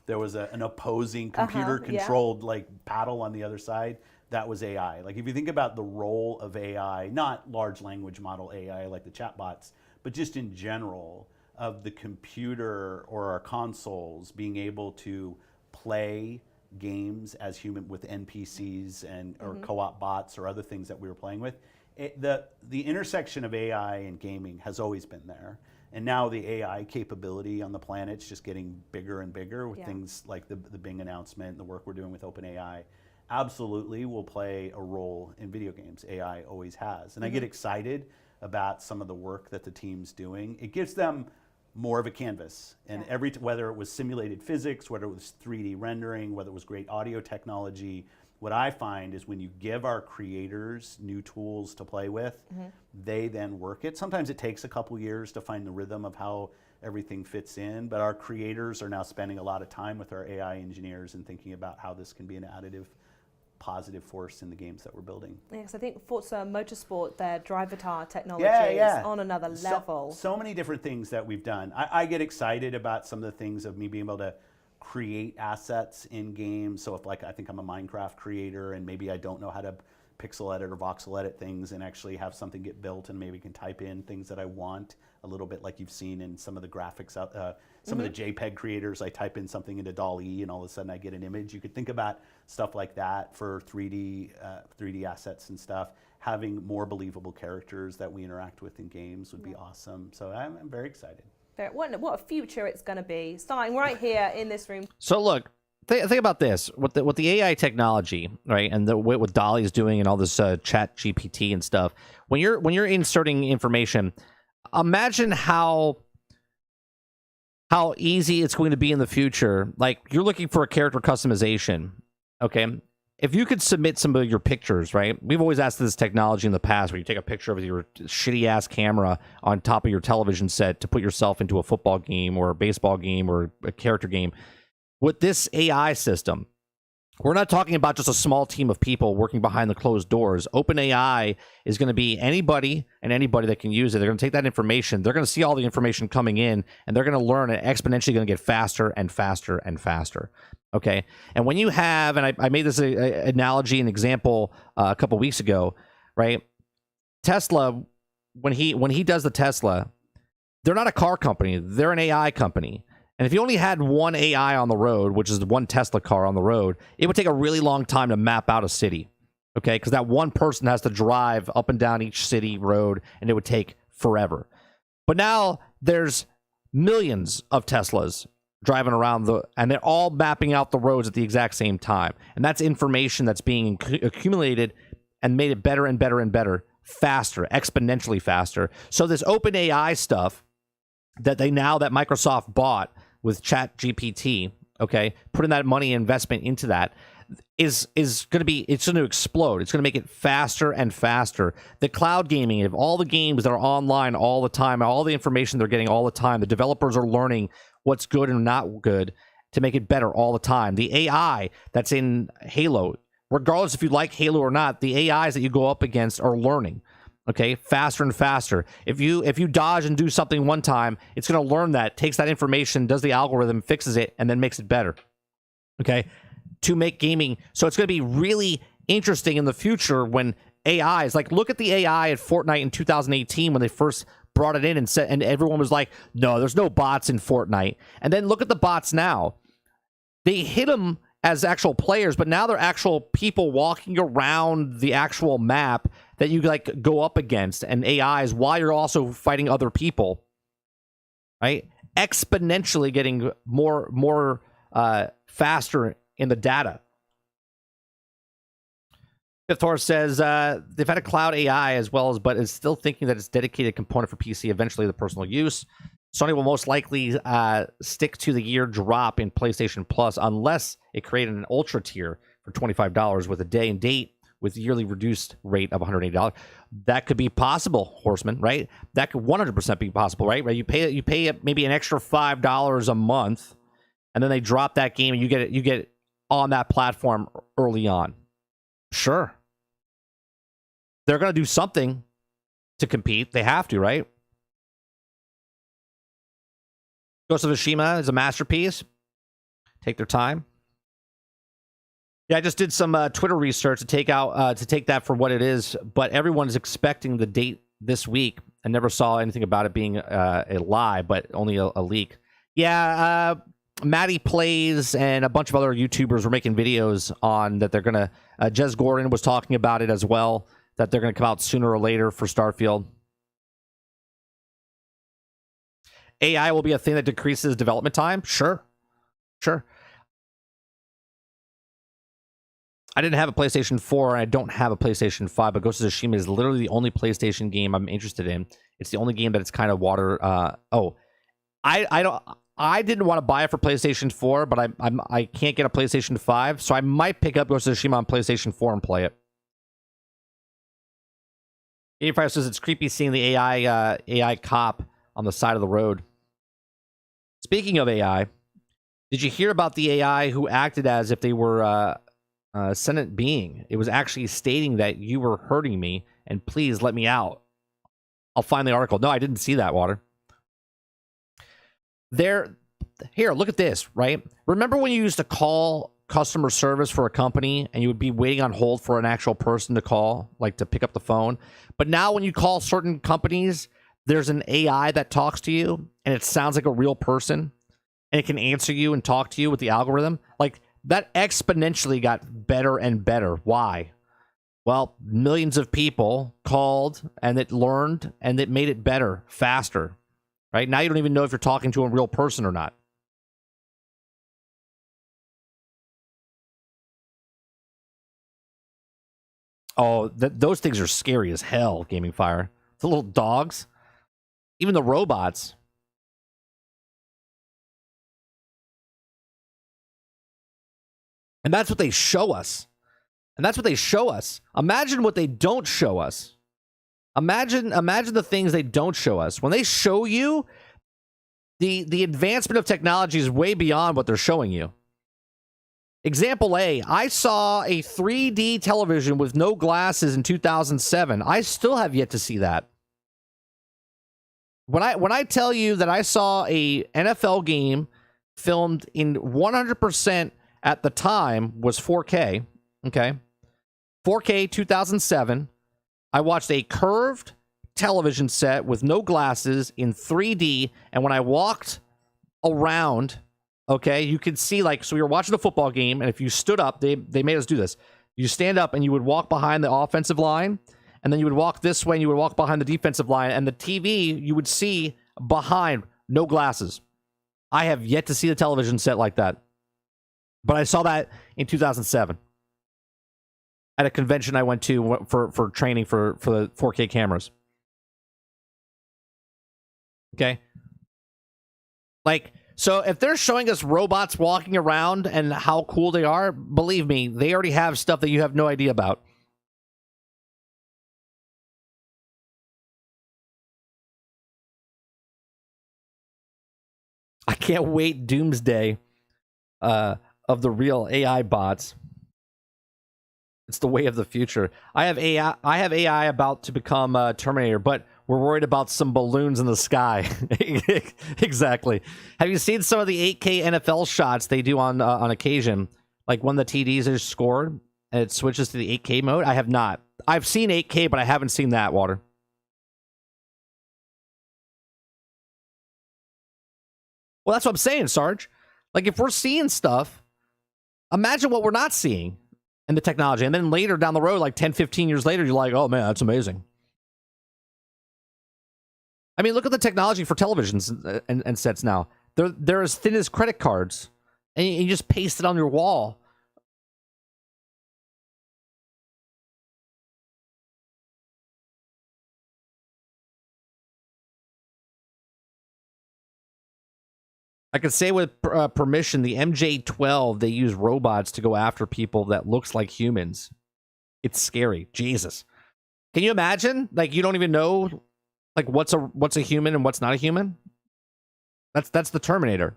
there was an opposing computer controlled like paddle on the other side. That was AI. Like if you think about the role of AI, not large language model AI like the chatbots, but just in general of the computer or our consoles being able to play games as human with NPCs and or co-op bots or other things that we were playing with. The intersection of AI and gaming has always been there. And now the AI capability on the planet's just getting bigger and bigger with things like the Bing announcement and the work we're doing with OpenAI. Absolutely will play a role in video games. AI always has. And I get excited about some of the work that the team's doing. It gives them more of a canvas. And whether it was simulated physics, whether it was 3D rendering, whether it was great audio technology, what I find is when you give our creators new tools to play with, they then work it. Sometimes it takes a couple years to find the rhythm of how everything fits in, but our creators are now spending a lot of time with our AI engineers and thinking about how this can be an additive positive force in the games that we're building. Yes, I think Forza Motorsport, their Drivatar technology is on another level. So many different things that we've done. I get excited about some of the things of me being able to create assets in games. So if like I think I'm a Minecraft creator and maybe I don't know how to pixel edit or voxel edit things and actually have something get built and maybe can type in things that I want a little bit like you've seen in some of the graphics out some of the JPEG creators. I type in something into DALL-E and all of a sudden I get an image. You could think about stuff like that for 3D assets and stuff. Having more believable characters that we interact with in games would be awesome. So I'm very excited. What a future it's going to be, starting right here in this room. So look, think about this with the AI technology, right, and what DALL-E is doing and all this Chat GPT and stuff. When you're inserting information, imagine how easy it's going to be in the future. Like you're looking for a character customization, okay? If you could submit some of your pictures, right? We've always asked this technology in the past where you take a picture of your shitty ass camera on top of your television set to put yourself into a football game or a baseball game or a character game. With this AI system, we're not talking about just a small team of people working behind the closed doors. OpenAI is going to be anybody and anybody that can use it. They're going to take that information. They're going to see all the information coming in, and they're going to learn it exponentially going to get faster and faster and faster. Okay? And when you have, and I made this analogy, an example a couple weeks ago, right? Tesla, when he does the Tesla, they're not a car company. They're an AI company. And if you only had one AI on the road, which is one Tesla car on the road, it would take a really long time to map out a city, okay? Because that one person has to drive up and down each city road, and it would take forever. But now there's millions of Teslas driving around, and they're all mapping out the roads at the exact same time. And that's information that's being accumulated and made it better and better and better, faster, exponentially faster. So this OpenAI stuff that Microsoft bought with Chat GPT, okay, putting that money investment into that is going to it's going to explode. It's going to make it faster and faster. The cloud gaming, of all the games that are online all the time, all the information they're getting all the time, the developers are learning what's good and not good to make it better all the time. The AI that's in Halo, regardless if you like Halo or not, the AIs that you go up against are learning. Okay, faster and faster. If you dodge and do something one time, it's going to learn that, takes that information, does the algorithm, fixes it, and then makes it better. Okay, to make gaming. So it's going to be really interesting in the future when AIs, like look at the AI at Fortnite in 2018 when they first brought it in and everyone was like, no, there's no bots in Fortnite. And then look at the bots now. They hit them as actual players, but now they're actual people walking around the actual map that you like go up against and AIs while you're also fighting other people, right? Exponentially getting more faster in the data. Fifth Horse says they've had a cloud AI as well as, but is still thinking that it's dedicated component for PC, eventually the personal use. Sony will most likely stick to the year drop in PlayStation Plus unless it created an ultra tier for $25 with a day and date with yearly reduced rate of $180. That could be possible, Horseman, right? That could 100% be possible, right? You pay maybe an extra $5 a month, and then they drop that game and you get it on that platform early on. Sure. They're going to do something to compete. They have to, right? Ghost of Tsushima is a masterpiece. Take their time. Yeah, I just did some Twitter research to take that for what it is, but everyone's expecting the date this week. I never saw anything about it being a lie, but only a leak. Yeah, Maddie Plays and a bunch of other YouTubers were making videos on that they're gonna. Jez Gordon was talking about it as well, that they're gonna come out sooner or later for Starfield. AI will be a thing that decreases development time. Sure. I didn't have a PlayStation 4 and I don't have a PlayStation 5, but Ghost of Tsushima is literally the only PlayStation game I'm interested in. It's the only game that it's kind of water. I didn't want to buy it for PlayStation 4, but I can't get a PlayStation 5, so I might pick up Ghost of Tsushima on PlayStation 4 and play it. 85 says it's creepy seeing the AI cop on the side of the road. Speaking of AI, did you hear about the AI who acted as if they were sentient being? It was actually stating that you were hurting me and please let me out. I'll find the article. No, I didn't see that, Water. Here, look at this, right? Remember when you used to call customer service for a company and you would be waiting on hold for an actual person to call, like to pick up the phone? But now when you call certain companies, there's an AI that talks to you and it sounds like a real person and it can answer you and talk to you with the algorithm. Like, that exponentially got better and better. Why? Well, millions of people called and it learned and it made it better, faster. Right? Now you don't even know if you're talking to a real person or not. Oh, those things are scary as hell, Gaming Fire. The little dogs. Even the robots. And that's what they show us. Imagine what they don't show us. Imagine the things they don't show us. When they show you, the advancement of technology is way beyond what they're showing you. Example A, I saw a 3D television with no glasses in 2007. I still have yet to see that. When I tell you that I saw a NFL game filmed in 100% at the time was 4K, okay? 4K 2007. I watched a curved television set with no glasses in 3D, and when I walked around, okay, you could see, like, so we were watching the football game, and if you stood up, they made us do this. You stand up and you would walk behind the offensive line, and then you would walk this way and you would walk behind the defensive line, and the TV you would see behind, no glasses. I have yet to see the television set like that. But I saw that in 2007 at a convention I went to for training for the 4K cameras. Okay? Like, so if they're showing us robots walking around and how cool they are, believe me, they already have stuff that you have no idea about. I can't wait doomsday of the real AI bots. It's the way of the future. I have AI about to become Terminator, but we're worried about some balloons in the sky. Exactly. Have you seen some of the 8K NFL shots they do on occasion? Like when the TDs are scored and it switches to the 8K mode? I have not. I've seen 8K, but I haven't seen that, Water. Well, that's what I'm saying, Sarge. Like, if we're seeing stuff, imagine what we're not seeing in the technology. And then later down the road, like 10, 15 years later, you're like, oh, man, that's amazing. I mean, look at the technology for televisions and sets now. They're as thin as credit cards. And you just paste it on your wall. I could say with permission, the MJ-12, they use robots to go after people that looks like humans. It's scary. Jesus. Can you imagine? Like, you don't even know, like, what's a human and what's not a human? That's the Terminator.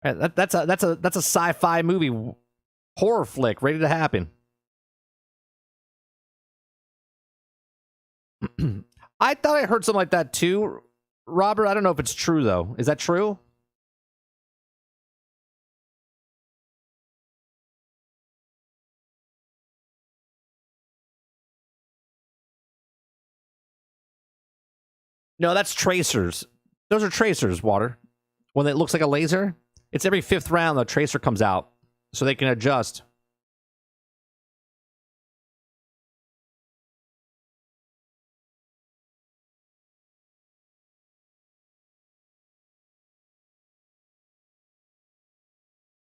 That's a sci-fi movie, horror flick ready to happen. I thought I heard something like that too, Robert. I don't know if it's true though. Is that true? No, that's tracers. Those are tracers, Water. When it looks like a laser, it's every 5th round the tracer comes out, so they can adjust.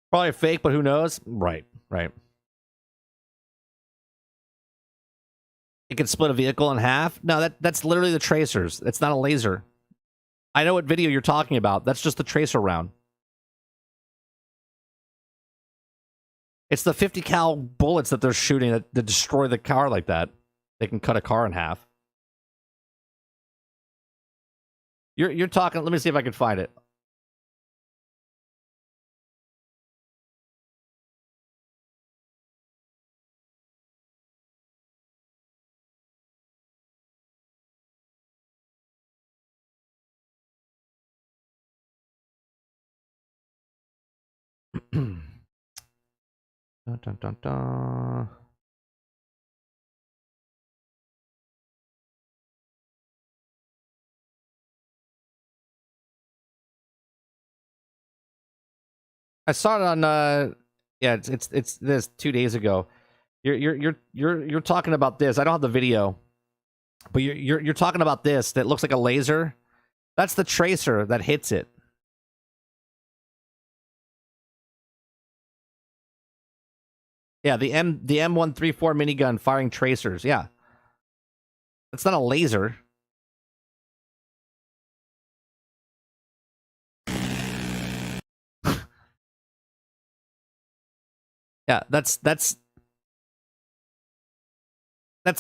Probably fake, but who knows? Right, right. It can split a vehicle in half. No, that's literally the tracers. It's not a laser. I know what video you're talking about. That's just the tracer round. It's the 50 cal bullets that they're shooting that destroy the car like that. They can cut a car in half. You're talking. Let me see if I can find it. Dun, dun, dun, dun. I saw it on yeah, it's this 2 days ago. You're talking about this. I don't have the video, but you're talking about this that looks like a laser. That's the tracer that hits it. Yeah, the M134 minigun firing tracers. Yeah, it's not a laser. Yeah, that's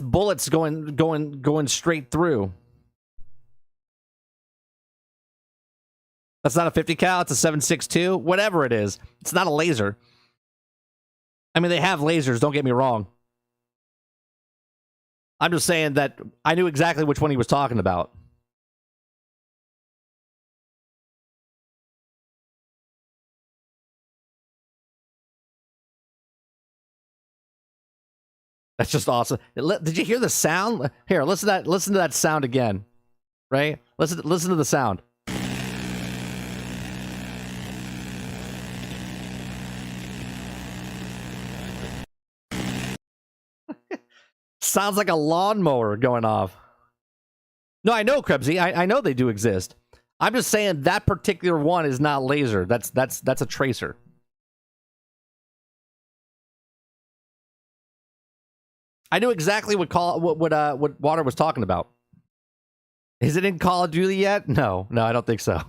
bullets going straight through. That's not a 50 cal. It's a 7.62. Whatever it is, it's not a laser. I mean, they have lasers. Don't get me wrong. I'm just saying that I knew exactly which one he was talking about. That's just awesome. Did you hear the sound? Here, listen to that sound again. Right? Listen to the sound. Sounds like a lawnmower going off. No, I know, Krebsy. I know they do exist. I'm just saying that particular one is not laser. That's a tracer. I knew exactly what Water was talking about. Is it in Call of Duty yet? No, I don't think so.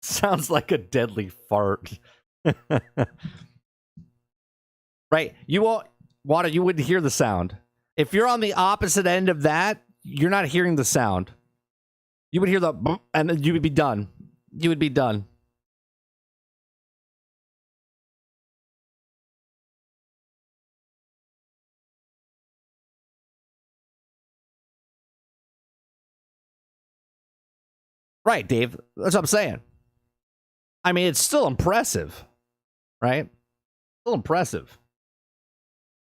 Sounds like a deadly fart. Right? You won't, Water, you wouldn't hear the sound. If you're on the opposite end of that, you're not hearing the sound. You would hear the boop, and then you would be done. You would be done. Right, Dave. That's what I'm saying. I mean, it's still impressive, right? Still impressive.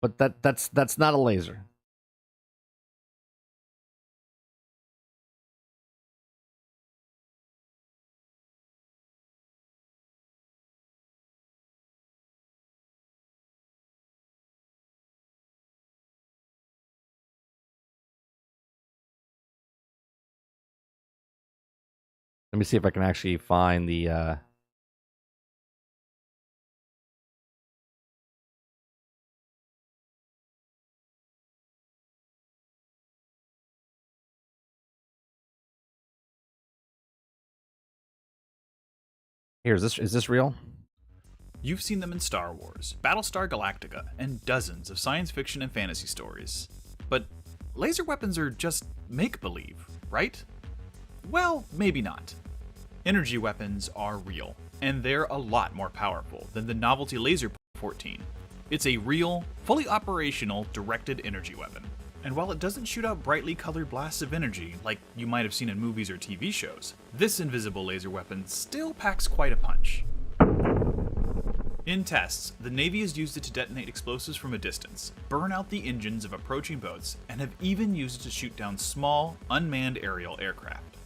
But that's not a laser. me see if I can actually find the. Here, is this real? You've seen them in Star Wars, Battlestar Galactica, and dozens of science fiction and fantasy stories. But laser weapons are just make-believe, right? Well, maybe not. Energy weapons are real, and they're a lot more powerful than the novelty Laser 14. It's a real, fully operational, directed energy weapon. And while it doesn't shoot out brightly colored blasts of energy like you might have seen in movies or TV shows, this invisible laser weapon still packs quite a punch. In tests, the Navy has used it to detonate explosives from a distance, burn out the engines of approaching boats, and have even used it to shoot down small, unmanned aerial aircraft.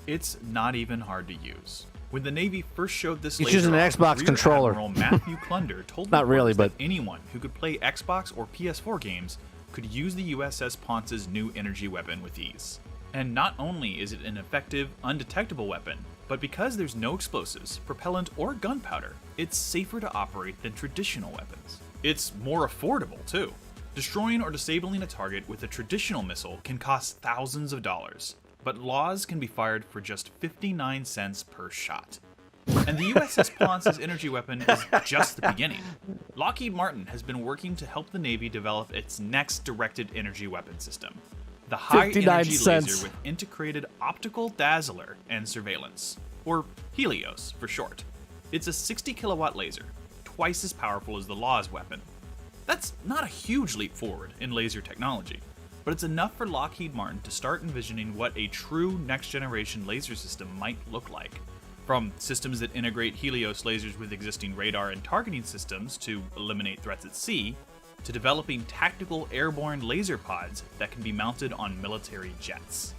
It's not even hard to use. When the Navy first showed this laser, using an Xbox Rear controller. Admiral Matthew Clunder told Not really, reporters but that anyone who could play Xbox or PS4 games could use the USS Ponce's new energy weapon with ease. And not only is it an effective, undetectable weapon, but because there's no explosives, propellant, or gunpowder, it's safer to operate than traditional weapons. It's more affordable, too. Destroying or disabling a target with a traditional missile can cost thousands of dollars, but Laws can be fired for just 59 cents per shot. And the USS Ponce's energy weapon is just the beginning. Lockheed Martin has been working to help the Navy develop its next directed energy weapon system, the high-energy laser with integrated optical dazzler and surveillance, or Helios for short. It's a 60-kilowatt laser, twice as powerful as the Laws weapon. That's not a huge leap forward in laser technology, but it's enough for Lockheed Martin to start envisioning what a true next-generation laser system might look like. From systems that integrate Helios lasers with existing radar and targeting systems to eliminate threats at sea, to developing tactical airborne laser pods that can be mounted on military jets.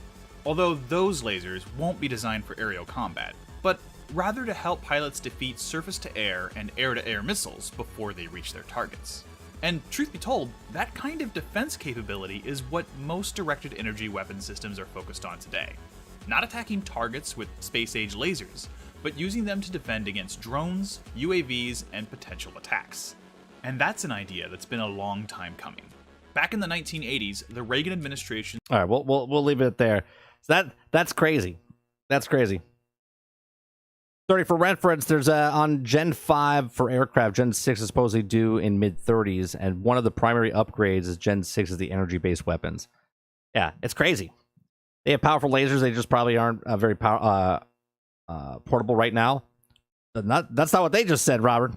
Although those lasers won't be designed for aerial combat, but rather to help pilots defeat surface-to-air and air-to-air missiles before they reach their targets. And truth be told, that kind of defense capability is what most directed energy weapon systems are focused on today. Not attacking targets with space-age lasers, but using them to defend against drones, UAVs, and potential attacks. And that's an idea that's been a long time coming. Back in the 1980s, the Reagan administration... All right, we'll leave it there. So that's crazy. That's crazy. Sorry, for reference, there's on Gen 5 for aircraft, Gen 6 is supposedly due in mid-30s, and one of the primary upgrades is Gen 6 is the energy-based weapons. Yeah, it's crazy. They have powerful lasers, they just probably aren't very portable right now. That's not what they just said, Robert.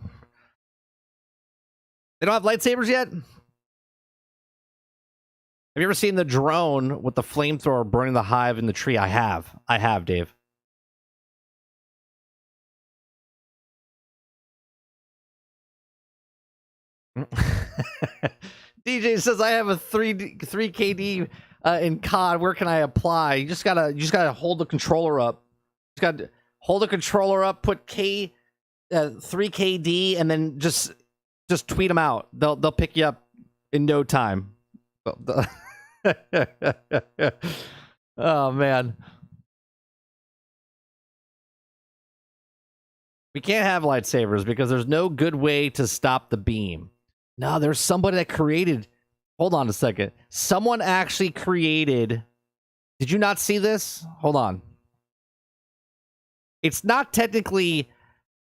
They don't have lightsabers yet? Have you ever seen the drone with the flamethrower burning the hive in the tree? I have, Dave. DJ says I have a 3KD in COD. Where can I apply? You just gotta hold the controller up. Just gotta hold the controller up, put 3KD, and then just tweet them out. They'll pick you up in no time. Oh man. We can't have lightsabers because there's no good way to stop the beam. No, there's somebody that created... Hold on a second. Someone actually created... Did you not see this? Hold on. It's not technically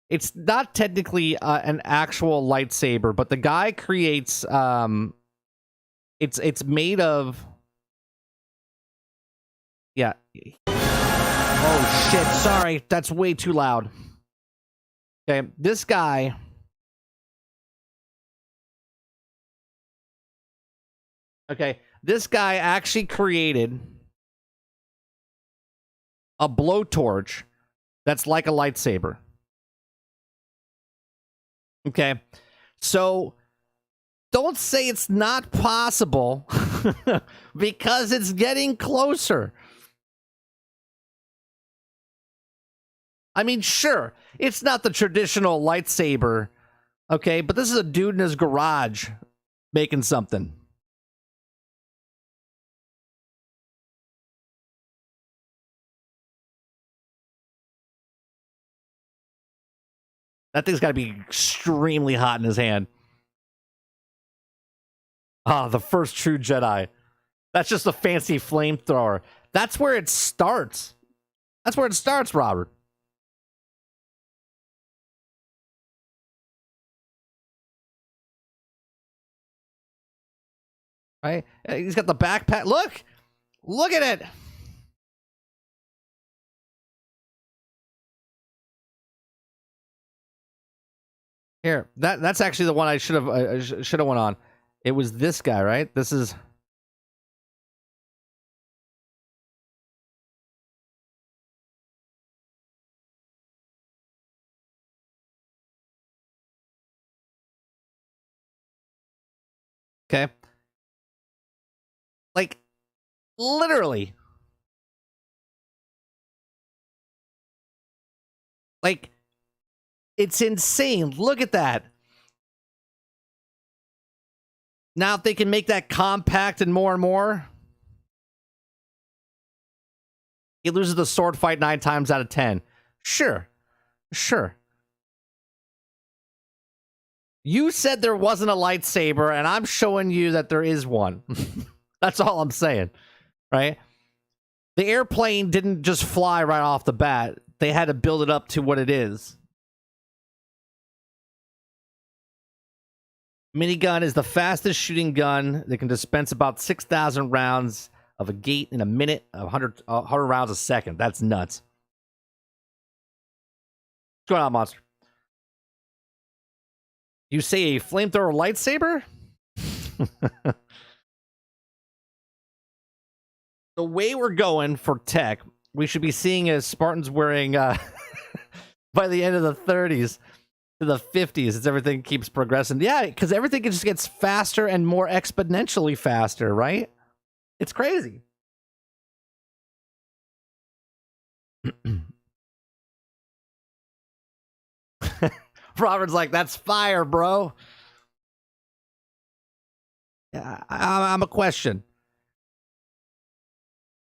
an actual lightsaber, but the guy creates... It's made of... Yeah. Oh, shit. Sorry. That's way too loud. Okay, this guy... Okay, this guy actually created a blowtorch that's like a lightsaber. Okay, so don't say it's not possible because it's getting closer. I mean, sure, it's not the traditional lightsaber, okay, but this is a dude in his garage making something. That thing's got to be extremely hot in his hand. Ah, the first true Jedi. That's just a fancy flamethrower. That's where it starts. That's where it starts, Robert. Right? He's got the backpack. Look! Look at it! Here, that's actually the one I should have went on. It was this guy, right? This is okay. Like literally. Like it's insane. Look at that. Now, if they can make that compact and more, he loses the sword fight 9 times out of 10. Sure. You said there wasn't a lightsaber, and I'm showing you that there is one. That's all I'm saying, right? The airplane didn't just fly right off the bat. They had to build it up to what it is. Minigun is the fastest shooting gun that can dispense about 6,000 rounds of a gate in a minute, 100 rounds a second. That's nuts. What's going on, Monster? You say a flamethrower lightsaber? The way we're going for tech, we should be seeing as Spartans wearing by the end of the 30s to the 50s as everything keeps progressing. Yeah, because everything just gets faster and more exponentially faster, right? It's crazy. Robert's like, that's fire, bro. Yeah, I'm a question.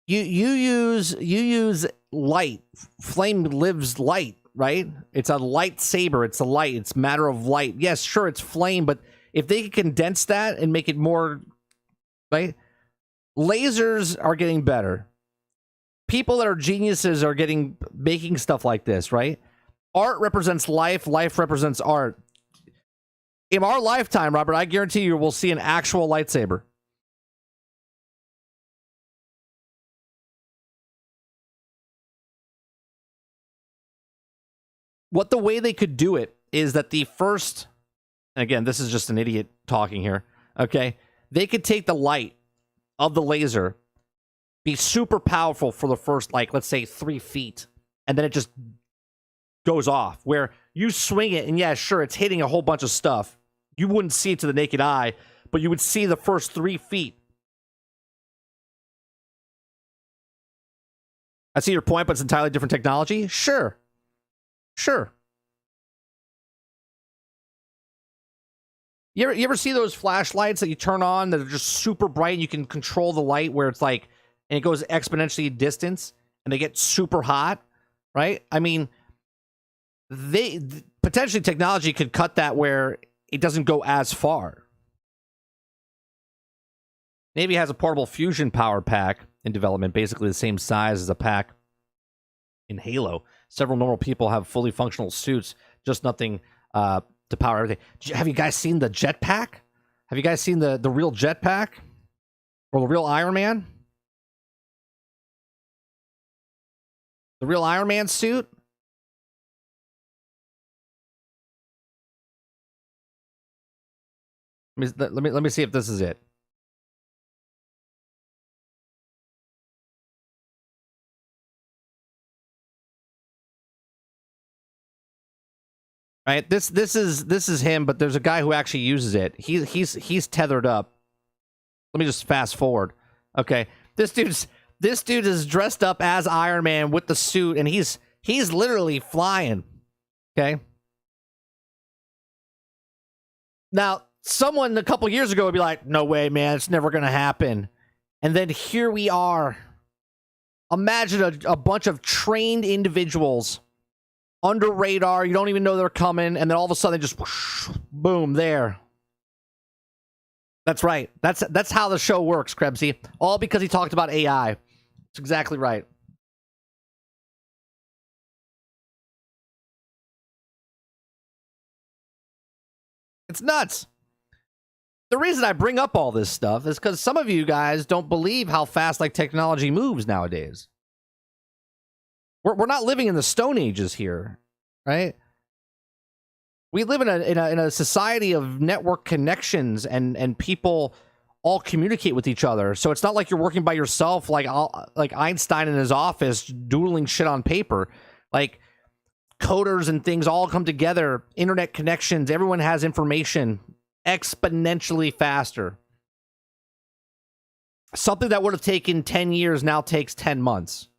You use light. Flame lives light, right? It's a lightsaber. It's a light. It's a matter of light. Yes, sure, it's flame, but if they can condense that and make it more, right? Lasers are getting better. People that are geniuses are making stuff like this, right? Art represents life. Life represents art. In our lifetime, Robert, I guarantee you we'll see an actual lightsaber. What the way they could do it is that the first, and again, this is just an idiot talking here, okay? They could take the light of the laser, be super powerful for the first, like, let's say 3 feet, and then it just goes off, where you swing it, and yeah, sure, it's hitting a whole bunch of stuff. You wouldn't see it to the naked eye, but you would see the first 3 feet. I see your point, but it's entirely different technology? Sure. You ever see those flashlights that you turn on that are just super bright and you can control the light where it's like, and it goes exponentially distance and they get super hot, right? I mean, potentially technology could cut that where it doesn't go as far. Maybe it has a portable fusion power pack in development, basically the same size as a pack in Halo. Several normal people have fully functional suits, just nothing to power everything. Have you guys seen the jetpack? Have you guys seen the real jetpack? Or the real Iron Man? The real Iron Man suit? Let me see if this is it. Right, this is him, but there's a guy who actually uses it. He's tethered up. Let me just fast forward. Okay, this dude is dressed up as Iron Man with the suit, and he's literally flying. Okay. Now, someone a couple years ago would be like, "No way, man! It's never gonna happen." And then here we are. Imagine a bunch of trained individuals under radar. You don't even know they're coming, and then all of a sudden, just whoosh, boom, there. That's right. That's how the show works, Krebsy. All because he talked about AI. That's exactly right. It's nuts. The reason I bring up all this stuff is because some of you guys don't believe how fast like technology moves nowadays. We're not living in the Stone Ages here, right? We live in a society of network connections and people all communicate with each other. So it's not like you're working by yourself, like Einstein in his office doodling shit on paper. Like coders and things all come together. Internet connections. Everyone has information exponentially faster. Something that would have taken 10 years now takes 10 months.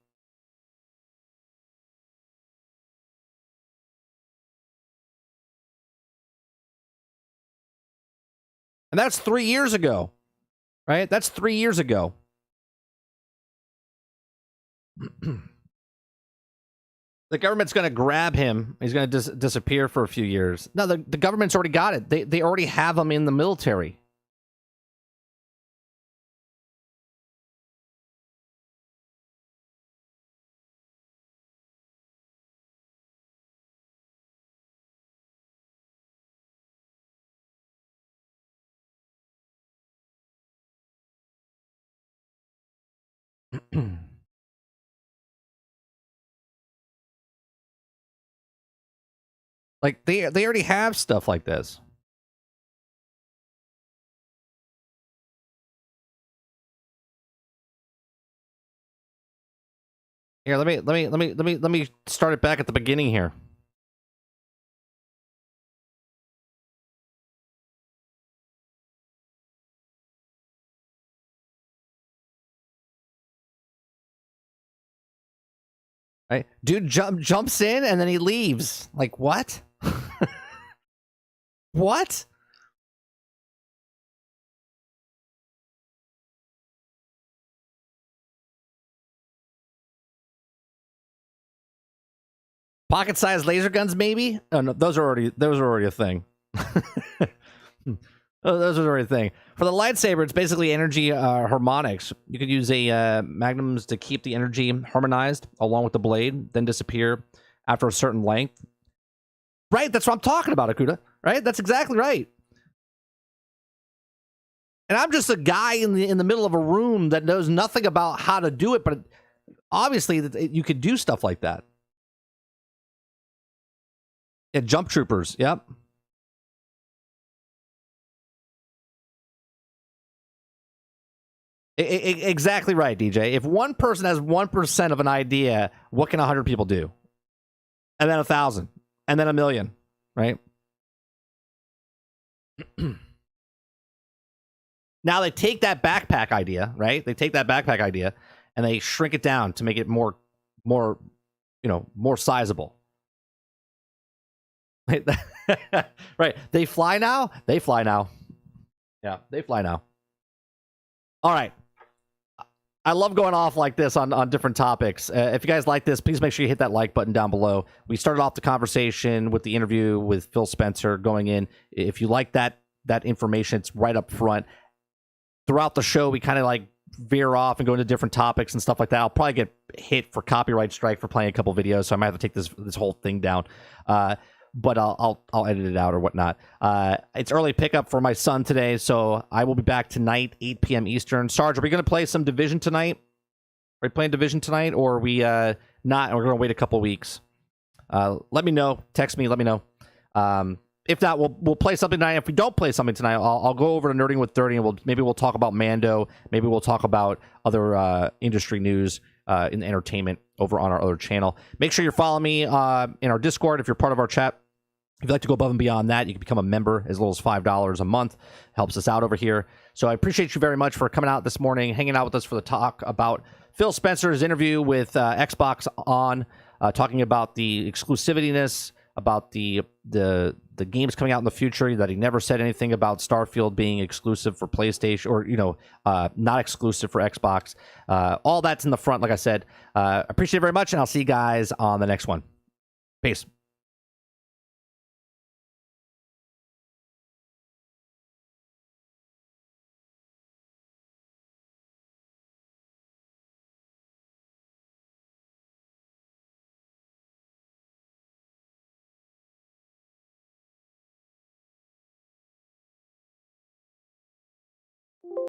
And that's 3 years ago, right? That's 3 years ago. The government's going to grab him. He's going to disappear for a few years. No, the government's already got it. They already have him in the military. Like they already have stuff like this. Here, let me start it back at the beginning here. Right? Dude jumps in and then he leaves. Like what? What? Pocket-sized laser guns, maybe? Oh no, those are already a thing. Those are already a thing. For the lightsaber, it's basically energy harmonics. You could use a magnums to keep the energy harmonized along with the blade, then disappear after a certain length. Right, that's what I'm talking about, Akuda. Right, that's exactly right. And I'm just a guy in the middle of a room that knows nothing about how to do it, but obviously you could do stuff like that. Yeah, jump troopers. Yep. Exactly right, DJ. If one person has 1% of an idea, what can 100 people do? And then 1,000, and then 1,000,000, right? Now they take that backpack idea, right? They take that backpack idea and they shrink it down to make it more sizable. Right. They fly now. Yeah, they fly now. All right. I love going off like this on different topics. If you guys like this, please make sure you hit that like button down below. We started off the conversation with the interview with Phil Spencer going in. If you like that information, it's right up front. Throughout the show, we kind of like veer off and go into different topics and stuff like that. I'll probably get hit for copyright strike for playing a couple videos, so I might have to take this whole thing down. But I'll edit it out or whatnot. It's early pickup for my son today, so I will be back tonight, 8 p.m. Eastern. Sarge, are we going to play some Division tonight? Are we playing Division tonight, or are we not? And we're going to wait a couple weeks. Let me know. Text me. Let me know. If not, we'll play something tonight. If we don't play something tonight, I'll go over to Nerding with 30, and maybe we'll talk about Mando. Maybe we'll talk about other industry news in entertainment over on our other channel. Make sure you're following me in our Discord if you're part of our chat. If you'd like to go above and beyond that, you can become a member as little as $5 a month. Helps us out over here. So I appreciate you very much for coming out this morning, hanging out with us for the talk about Phil Spencer's interview with Xbox On, talking about the exclusivityness, about the games coming out in the future, that he never said anything about Starfield being exclusive for PlayStation or, not exclusive for Xbox. All that's in the front, like I said. Appreciate it very much, and I'll see you guys on the next one. Peace.